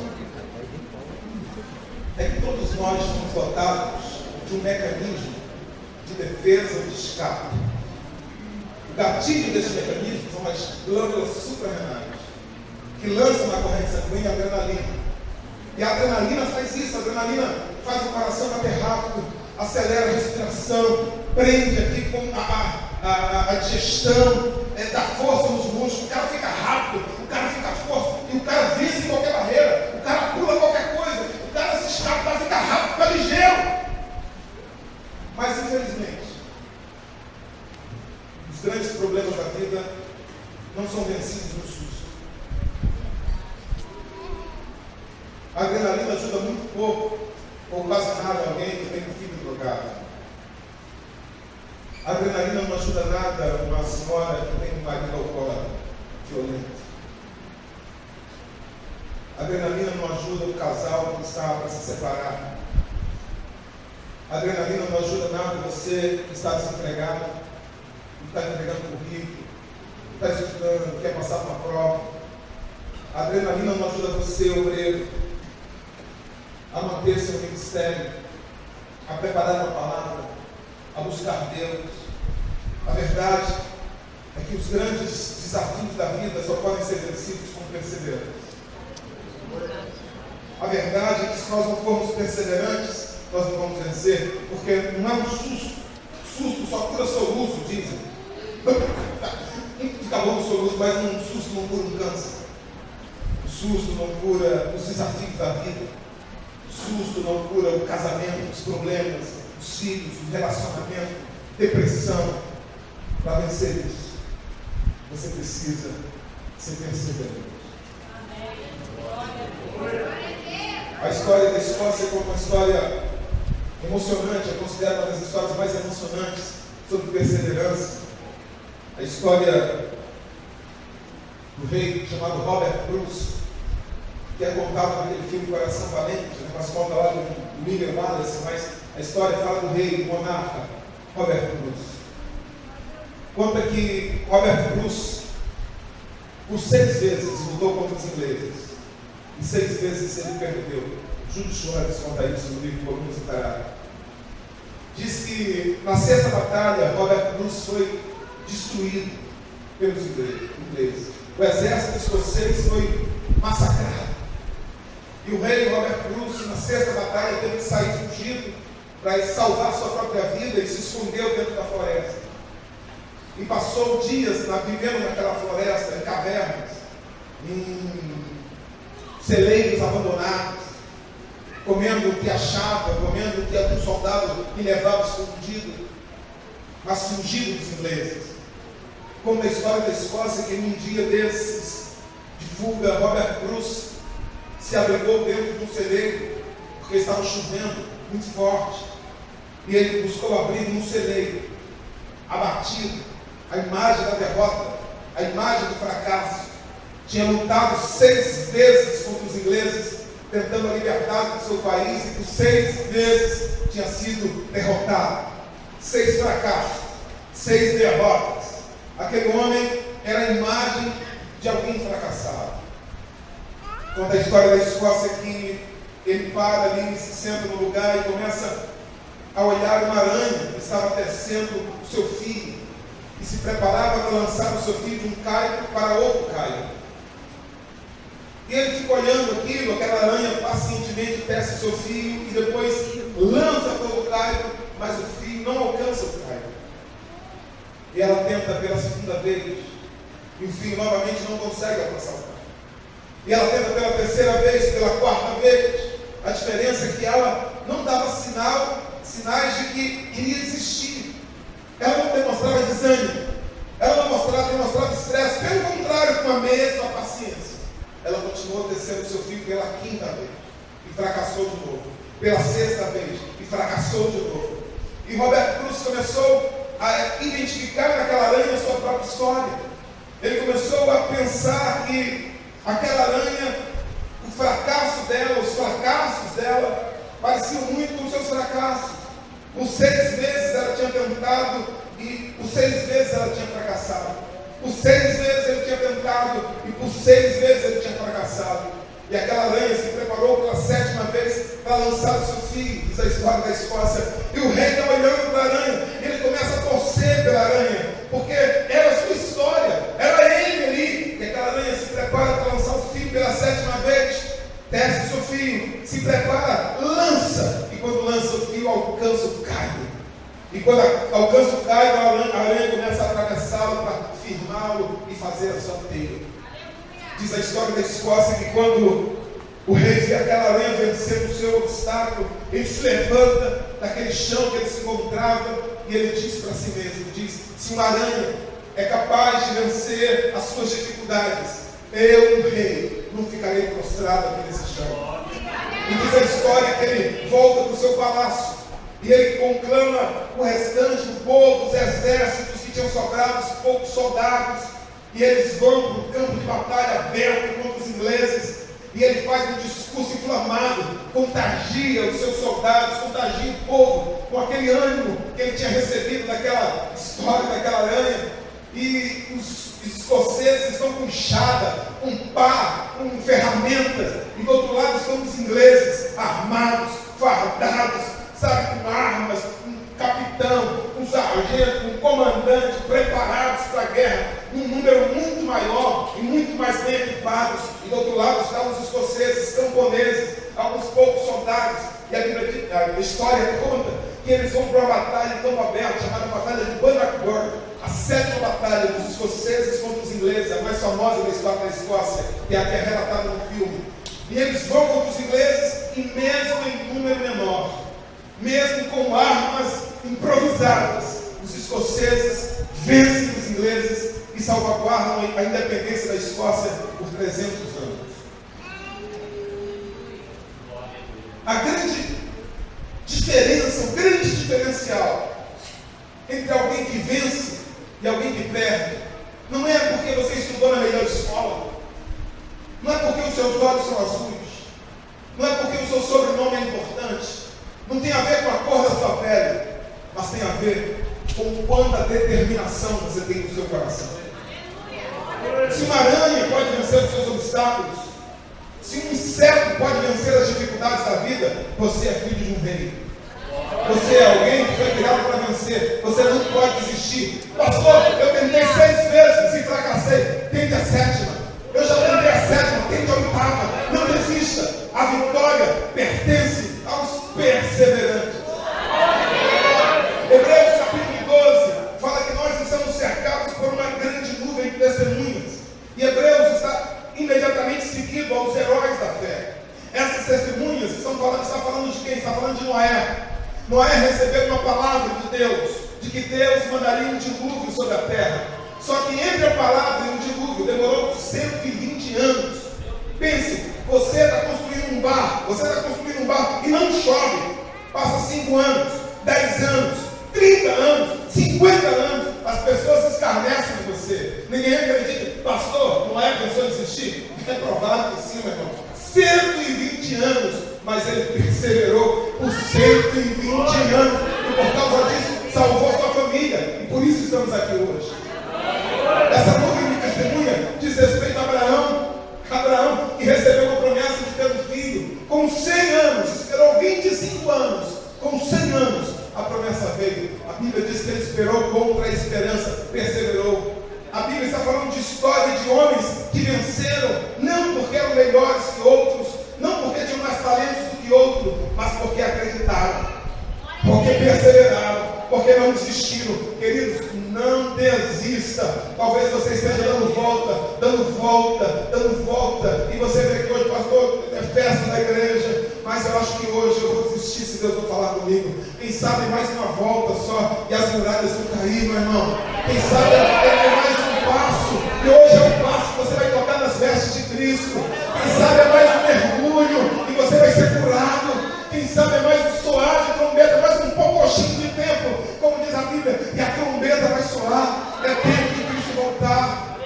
É que todos nós somos dotados de um mecanismo de defesa ou de escape. O gatilho desse mecanismo são as glândulas suprarrenais, que lançam na corrente sanguínea a adrenalina. E a adrenalina faz isso, a adrenalina faz o coração bater rápido, acelera a respiração, prende aqui com a digestão, dá força nos músculos, o cara fica rápido, o cara fica forte, e o cara vence qualquer barreira, o cara pula qualquer coisa, o cara se escapa, fica rápido, fica ligeiro. Mas infelizmente, os grandes problemas da vida não são vencidos no susto. A adrenalina ajuda muito pouco, ou quase nada, alguém que tem um filho drogado. A adrenalina não ajuda nada uma senhora que tem um marido alcoólatra, violento. A adrenalina não ajuda o casal que está para se separar. A adrenalina não ajuda nada você que está desempregado, que está entregando currículo, que está estudando, que quer passar por uma prova. A adrenalina não ajuda você, obreiro, a manter seu ministério, a preparar uma palavra, a buscar Deus. A verdade é que os grandes desafios da vida só podem ser vencidos com perseverança. A verdade é que se nós não formos perseverantes, nós não vamos vencer, porque não é um susto. Susto só cura soluço, dizem. Fica bom no soluço, mas um susto não cura um câncer. O susto não cura os desafios da vida. O susto não cura o casamento, os problemas, os filhos, o relacionamento, depressão. Para vencer isso, você precisa ser perseverante. A história da Escócia é uma história emocionante, é considerada uma das histórias mais emocionantes sobre perseverança. A história do rei chamado Robert Bruce, que é contado naquele filme Coração Valente, nós conta lá do William Wallace, mas a história fala do rei, do monarca, Robert Bruce. Conta que Robert Bruce, por 6 vezes, lutou contra os ingleses. E 6 vezes ele perdeu. Júlio Schwartz conta isso no livro Coluna Literária. Diz que na 6ª batalha, Robert Bruce foi destruído pelos ingleses. O exército escocês foi massacrado. E o rei Robert Bruce, na 6ª batalha, teve que sair fugido para salvar sua própria vida e se escondeu dentro da floresta. E passou dias vivendo naquela floresta, em cavernas, em celeiros abandonados, comendo o que achava, comendo o que um soldado lhe levava escondido, mas fugido dos ingleses. Como na história da Escócia, que num dia desses de fuga, Robert Bruce se abrigou dentro de um celeiro, porque estava chovendo muito forte, e ele buscou abrigo num celeiro, abatido. A imagem da derrota, a imagem do fracasso. Tinha lutado 6 vezes contra os ingleses, tentando a liberdade do seu país, e por 6 vezes tinha sido derrotado. 6 fracassos, 6 derrotas. Aquele homem era a imagem de alguém fracassado. Conta a história da Escócia que ele para ali, se senta no lugar e começa a olhar uma aranha que estava tecendo o seu filho e se preparava para lançar o seu filho de um caio para outro caio. E ele fica olhando aquilo, aquela aranha pacientemente tece o seu fio e depois lança para o caio, mas o fio não alcança o caio. E ela tenta pela segunda vez, e o fio novamente não consegue alcançar o caio. E ela tenta pela terceira vez, pela quarta vez. A diferença é que ela não dava sinais de que iria desistir. Ela não demonstrava desânimo. Ela não demonstrava estresse. Pelo contrário, com a mesma paciência. Ela continuou tecendo o seu fio pela quinta vez. E fracassou de novo. Pela sexta vez. E fracassou de novo. E Roberto Cruz começou a identificar naquela aranha a sua própria história. Ele começou a pensar que aquela aranha, o fracasso dela, os fracassos dela, pareciam muito com os seus fracassos. Por 6 vezes ela tinha tentado e por 6 vezes ela tinha fracassado. Por 6 vezes ele tinha tentado e por 6 vezes ele tinha fracassado. E aquela aranha se preparou pela 7ª vez para lançar o seu filho, diz a história da Escócia. E o rei está olhando para a aranha, e ele começa a torcer pela aranha, porque era a sua história, era ele ali. E aquela aranha se prepara para lançar o filho pela 7ª vez, tece o seu filho, se prepara, lança, e quando lança o filho, alcança o caio. E quando alcança o caio, a aranha começa a atravessá-lo para firmá-lo e fazer a sua teia. Diz a história da Escócia que quando o rei vê aquela aranha vencendo o seu obstáculo, ele se levanta daquele chão que ele se encontrava e ele diz para si mesmo, diz, se uma aranha é capaz de vencer as suas dificuldades, eu, o rei, não ficarei prostrado aqui nesse chão. E diz a história que ele volta para o seu palácio e ele conclama o restante do povo, os exércitos que tinham sobrado, os poucos soldados, e eles vão para o campo de batalha aberto contra os ingleses, e ele faz um discurso inflamado, contagia os seus soldados, contagia o povo, com aquele ânimo que ele tinha recebido daquela história, daquela aranha, e os escoceses estão com enxada, com pá, com ferramentas, e do outro lado estão os ingleses, armados, fardados, sabe, com armas, capitão, um sargento, um comandante, preparados para a guerra, um número muito maior e muito mais bem equipados. E do outro lado estavam os escoceses, camponeses, alguns poucos soldados. E a história conta que eles vão para uma batalha em campo aberto, chamada Batalha de Bannockburn, a 7ª batalha dos escoceses contra os ingleses, a mais famosa da história da Escócia, que é a que é relatada no filme. E eles vão contra os ingleses, e mesmo em número menor, mesmo com armas improvisadas, os escoceses vencem os ingleses e salvaguardam a independência da Escócia por 300 anos. A grande diferença, o grande diferencial entre alguém que vence e alguém que perde, não é porque você estudou na melhor escola, não é porque os seus olhos são azuis, não é porque o seu sobrenome é importante, não tem a ver com a cor da sua pele, mas tem a ver com quanta determinação você tem no seu coração. Se uma aranha pode vencer os seus obstáculos, se um inseto pode vencer as dificuldades da vida, você é filho de um rei. Você é alguém que foi criado para vencer. Você não pode desistir. Pastor, eu tentei 6 vezes e fracassei. Tente a 7ª. Eu já tentei a 7ª, tente a 8ª. Não desista. A vitória pertence aos perseverantes. Hebreus capítulo 12 fala que nós estamos cercados por uma grande nuvem de testemunhas. E Hebreus está imediatamente seguido aos heróis da fé. Essas testemunhas está falando de quem? Está falando de Noé. Noé recebeu uma palavra de Deus, de que Deus mandaria um dilúvio sobre a terra. Só que entre a palavra e o dilúvio demorou 120 anos. Pense, você está construindo um barco e não chove. Passa 5 anos, 10 anos, 30 anos, 50 anos, as pessoas escarnecem de você. Ninguém acredita. Pastor, não é pensou em desistir? É provável que sim, meu irmão. 120 anos, mas ele perseverou por 120 anos. E por causa disso, salvou sua família. E por isso estamos aqui hoje. Essa nuvem de testemunha diz respeito a Abraão, que recebeu uma promessa de ter um filho com 100 anos. com 100 anos, a promessa veio. A Bíblia diz que ele esperou contra a esperança, perseverou. A Bíblia está falando de história de homens que venceram, não porque eram melhores que outros, não porque tinham mais talentos do que outros, mas porque acreditaram, porque perseveraram, porque não desistiram. Queridos, não desista. Talvez você esteja dando volta, e você vê que hoje, pastor, é festa da igreja, mas eu acho que hoje eu vou desistir se Deus não falar comigo. Quem sabe mais uma volta só e as muralhas vão cair, meu irmão. Quem sabe é mais um passo, e hoje é um passo que você vai tocar nas vestes de Cristo. Quem sabe é mais um mergulho e você vai ser curado. Quem sabe é mais um soar de trombeta, mais um pouquinho de tempo, como diz a Bíblia, e a trombeta vai soar. É tempo de Cristo voltar.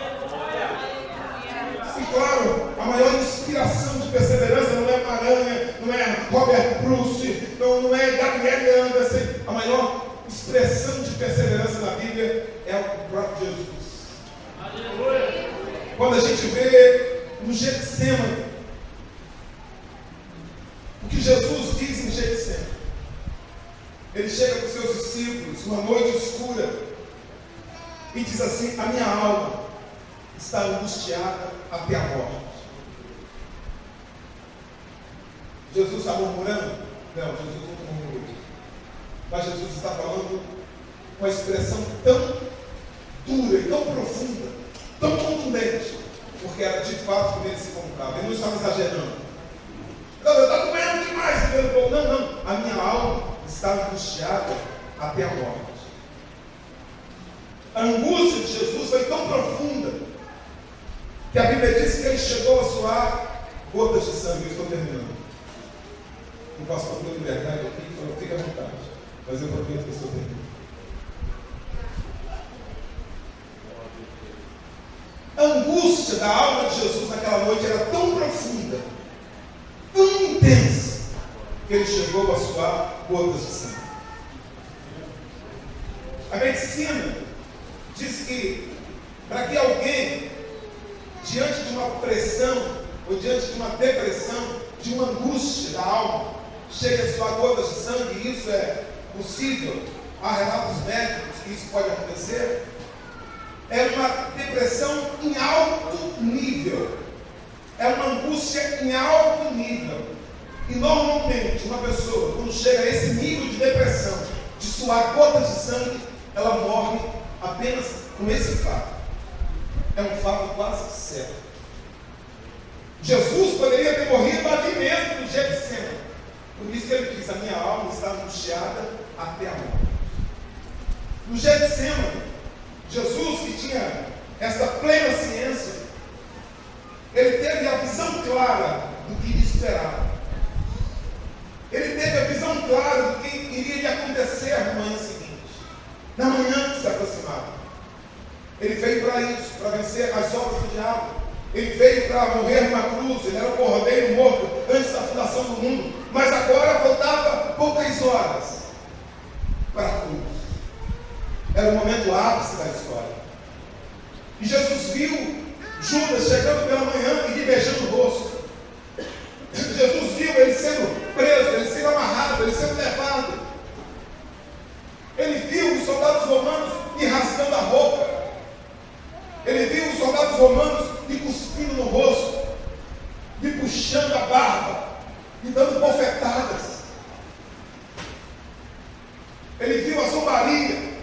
E claro, a maior inspiração de perseverança não é Maranhão, não é Robert Bruce, não é Gabriel Anderson. A maior expressão de perseverança na Bíblia é o próprio Jesus. Quando a gente vê no Getsemane, o que Jesus diz em Getsemane, ele chega com seus discípulos numa noite escura e diz assim: a minha alma está angustiada até a morte. Jesus está murmurando? Não, Jesus não murmurou. Mas Jesus está falando com uma expressão tão dura e tão profunda, tão contundente, porque era de fato como ele se encontrava. Ele não estava exagerando. Não, eu estou doendo demais. Não. A minha alma está angustiada até a morte. A angústia de Jesus foi tão profunda que a Bíblia diz que ele chegou a suar gotas de sangue. Eu estou terminando. O pastor deu liberdade aqui, falou: fica à vontade, mas eu prometo que estou terminando. A angústia da alma de Jesus naquela noite era tão profunda, tão intensa, que ele chegou a suar gotas de sangue. A medicina diz que para que alguém, diante de uma pressão ou diante de uma depressão, de uma angústia da alma, chegue a suar gotas de sangue, e isso é possível, há relatos médicos que isso pode acontecer, é uma depressão em alto nível, é uma angústia em alto nível. E normalmente uma pessoa, quando chega a esse nível de depressão, de suar gotas de sangue, ela morre apenas com esse fato. É um fato quase certo. Jesus poderia ter morrido ali mesmo no Getsemane. Por isso que ele diz: a minha alma está angustiada até a morte. No Getsemane, Jesus, que tinha essa plena ciência, ele teve a visão clara do que lhe esperava. Ele teve a visão clara do que iria lhe acontecer na manhã seguinte, na manhã que se aproximava. Ele veio para isso, para vencer as obras do diabo. Ele veio para morrer numa cruz. Ele era o cordeiro morto antes da fundação do mundo. Mas agora faltava poucas horas para a cruz. Era o momento ápice da história. E Jesus viu Judas chegando pela manhã e lhe beijando o rosto. Jesus viu ele sendo preso, ele sendo amarrado, ele sendo levado. Ele viu os soldados romanos lhe rasgando a roupa. Ele viu os soldados romanos lhe cuspindo no rosto, lhe puxando a barba, lhe dando bofetadas. Ele viu a zombaria,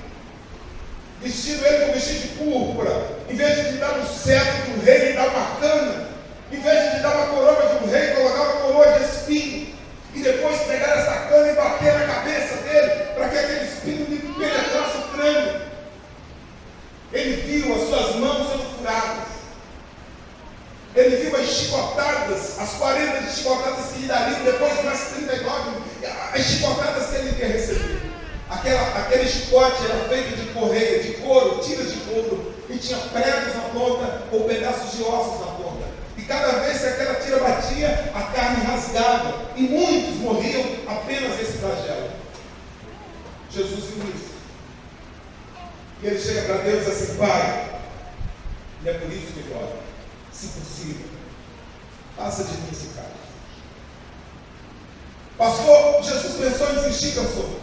vestindo ele com vestido de púrpura. Em vez de lhe dar um cetro de um rei, lhe dar uma cana. Em vez de lhe dar uma coroa de um rei, colocar uma coroa de espinho. E depois pegar essa cana e bater na cabeça dele, para que aquele espinho lhe penetrasse o crânio. Ele viu as suas mãos sendo furadas. Ele viu as chicotadas, as 40 chicotadas que lhe dariam, depois mais 39, as chicotadas que ele iria receber. Aquele chicote era feito de correia, de couro, tiras de couro, e tinha pregos na ponta ou pedaços de ossos na ponta. E cada vez que aquela tira batia, a carne rasgava, e muitos morriam apenas nesse flagelo. Jesus viu isso. E ele chega para Deus e diz assim: Pai, e é por isso que ele ora, se possível, passa de mim esse cálice. Pastor, Jesus pensou em desistir, cansou.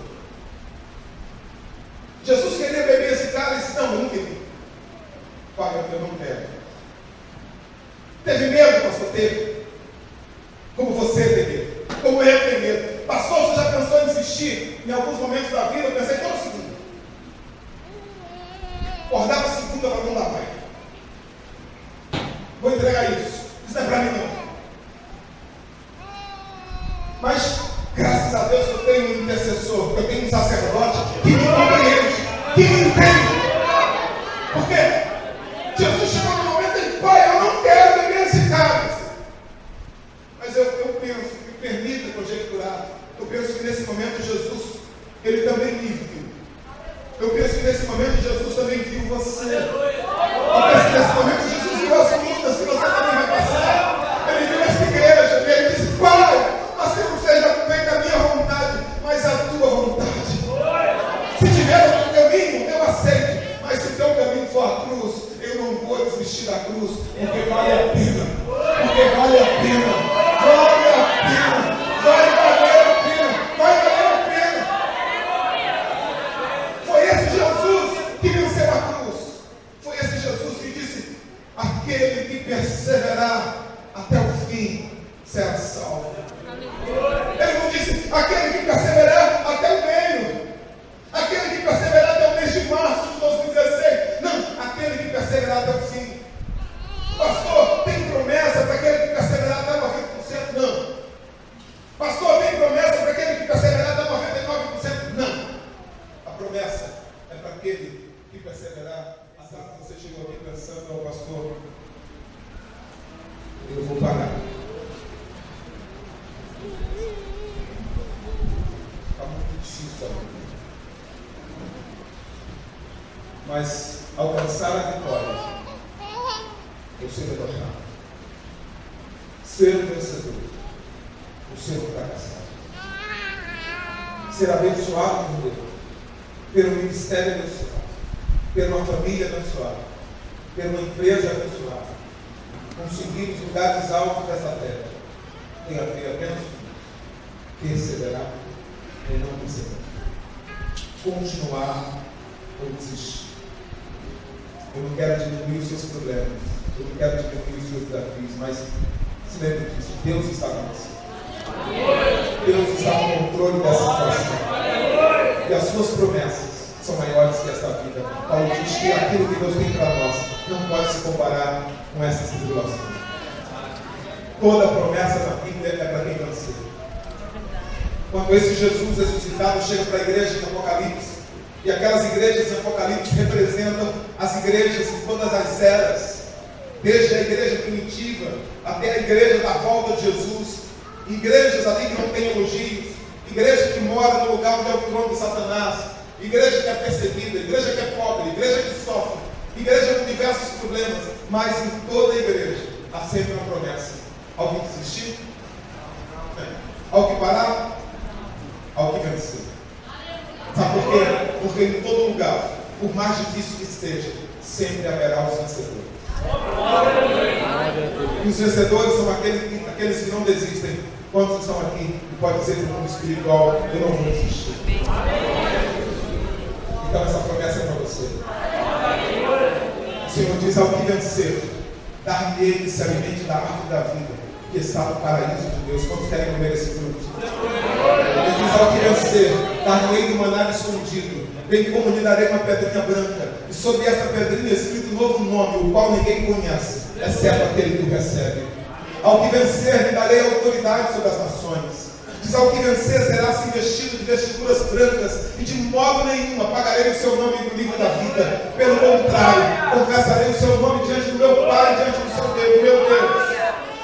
Jesus queria beber esse cara e disse, não, eu não queria. Pai, eu não quero. Teve medo, pastor? Teve. Como você teve. Como eu tenho medo. Pastor, você já pensou em desistir? Em alguns momentos da vida, eu pensei todo segundo. Acordava segunda para não dar mais. Vou entregar isso. Isso não é para mim não. Mas, graças a Deus, eu tenho um intercessor, eu tenho um sacerdote que me compreende, que me entende. Por quê? Jesus chegou no momento e disse, pai, eu não quero beber esse cálice. Mas eu penso, me permita conjecturar, eu penso que nesse momento Jesus, ele também me viu. Eu penso que nesse momento Jesus também viu você. Eu penso que nesse momento Jesus viu as lutas que você também vai passar. Ele viu essa igreja e ele disse, pai, mas que não seja feita a minha vontade, mas a tua vontade. Se tiver outro caminho, eu aceito. Mas se o teu caminho for a cruz, eu não vou desistir da cruz, porque vale a pena. Porque vale a pena. Vale a pena. Vai valer a pena. Vai valer a pena. Foi esse Jesus que venceu a cruz. Foi esse Jesus que disse, aquele que perseverar até o fim será salvo. Ele não disse, aquele que perseverar até o meio. Aquele que perseverar até o mês de março de 2016. Não, aquele que perseverar até o fim. Pastor, tem promessa para aquele que perseverar até 90%? Não. Pastor, tem promessa para aquele que perseverar até 99%? Não. A promessa é para aquele que perseverar. Até que você chegou aqui pensando, oh, pastor, eu vou parar. Está muito difícil agora. Mas alcançar a vitória, ou ser derrotado, ser o vencedor, ou ser o fracassado, ser abençoado por Deus, ter um ministério abençoado, ter uma família abençoada, ter uma empresa abençoada, conseguir os lugares altos dessa terra, tem a ver apenas perseverar e não perseverar, continuar ou desistir. Eu não quero diminuir os seus problemas, eu não quero diminuir os seus desafios, mas se lembre disso, Deus está com você. Deus está no controle dessa situação. E as suas promessas são maiores que esta vida. Paulo diz que aquilo que Deus tem para nós não pode se comparar com essas tribulações. Toda promessa na Bíblia é para quem venceu. Quando esse Jesus ressuscitado chega para a igreja em Apocalipse, e aquelas igrejas em Apocalipse representam as igrejas em todas as eras, desde a igreja primitiva até a igreja da volta de Jesus, igrejas ali que não têm elogios, igreja que mora no lugar onde é o trono de Satanás, igreja que é perseguida, igreja que é pobre, igreja que sofre, igreja com diversos problemas, mas em toda a igreja há sempre uma promessa: ao que desistir, ao que parar, ao que vencer. Sabe por quê? Porque em todo lugar, por mais difícil que esteja, sempre haverá os vencedores. E os vencedores são aqueles que não desistem. Quantos estão aqui e pode dizer que no mundo espiritual eu não vou desistir? Então essa promessa é para você. O Senhor diz: ao que vencer, dar-lhe esse alimento da árvore da vida, que está no paraíso de Deus. Quantos querem comer esse fruto? Ele diz: ao que vencer, dar-lhe do maná escondido, bem como lhe darei uma pedrinha branca, e sobre essa pedrinha escrito um novo nome, o qual ninguém conhece, exceto aquele que o recebe. Ao que vencer, lhe darei autoridade sobre as nações. Diz: ao que vencer, será assim vestido de vestiduras brancas, e de modo nenhum apagarei o seu nome do livro da vida. Pelo contrário, confessarei o seu nome diante do meu Pai, diante do seu Deus, meu Deus.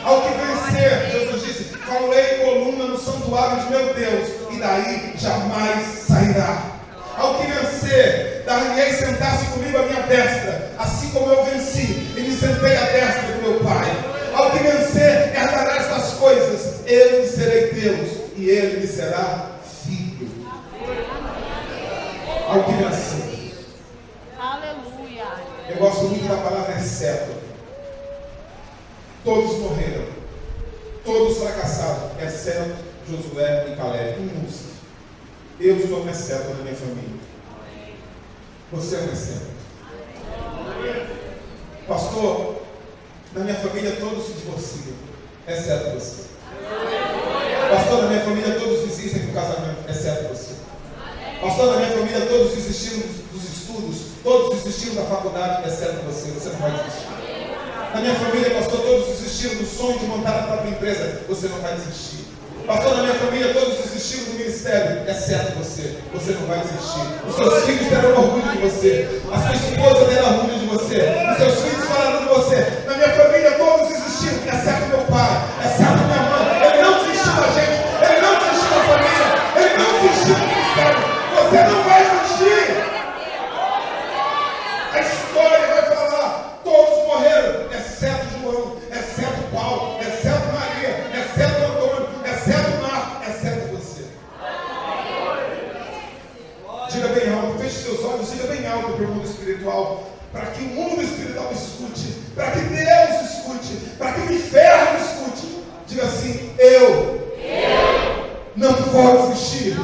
Ao que vencer, Jesus disse: falei coluna no santuário de meu Deus, e daí jamais sairá. Ao que vencer, dar-lhe-ei sentar-se comigo à minha destra, assim como eu venci e me sentei à destra do meu Pai. Ao que vencer, herdará estas coisas, eu lhe serei Deus, e ele lhe será filho. Ao que vencer. Aleluia. Eu gosto muito da palavra exceto. Todos morreram, todos fracassaram, exceto Josué e Caleb. Eu sou um exceto na minha família. Você é um exceto. Pastor, na minha família todos se divorciam, exceto você. Pastor, na minha família todos desistem do casamento, exceto você. Pastor, na minha família todos desistiram dos estudos, todos desistiram da faculdade, exceto você. Você não vai desistir. Na minha família, pastor, todos desistiram do sonho de montar a própria empresa, você não vai desistir. Pastor, na minha família todos desistiram do ministério, exceto você. Você não vai desistir. Os seus filhos terão orgulho de você. A sua esposa terá orgulho de você. Os seus filhos falarão de você. Na minha família todos desistiram, exceto meu pai, exceto minha mãe. Ele não desistiu da gente. Ele não desistiu da família. Ele não desistiu do ministério. Você não vai desistir. A história vai falar. Todos morreram, exceto João, exceto Paulo, exceto Maria, exceto Antônio, exceto Marco, exceto você. Diga bem alto, feche seus olhos, diga bem alto para o mundo espiritual, para que o mundo espiritual escute, para que Deus escute, para que o inferno escute. Diga assim: eu não vou desistir.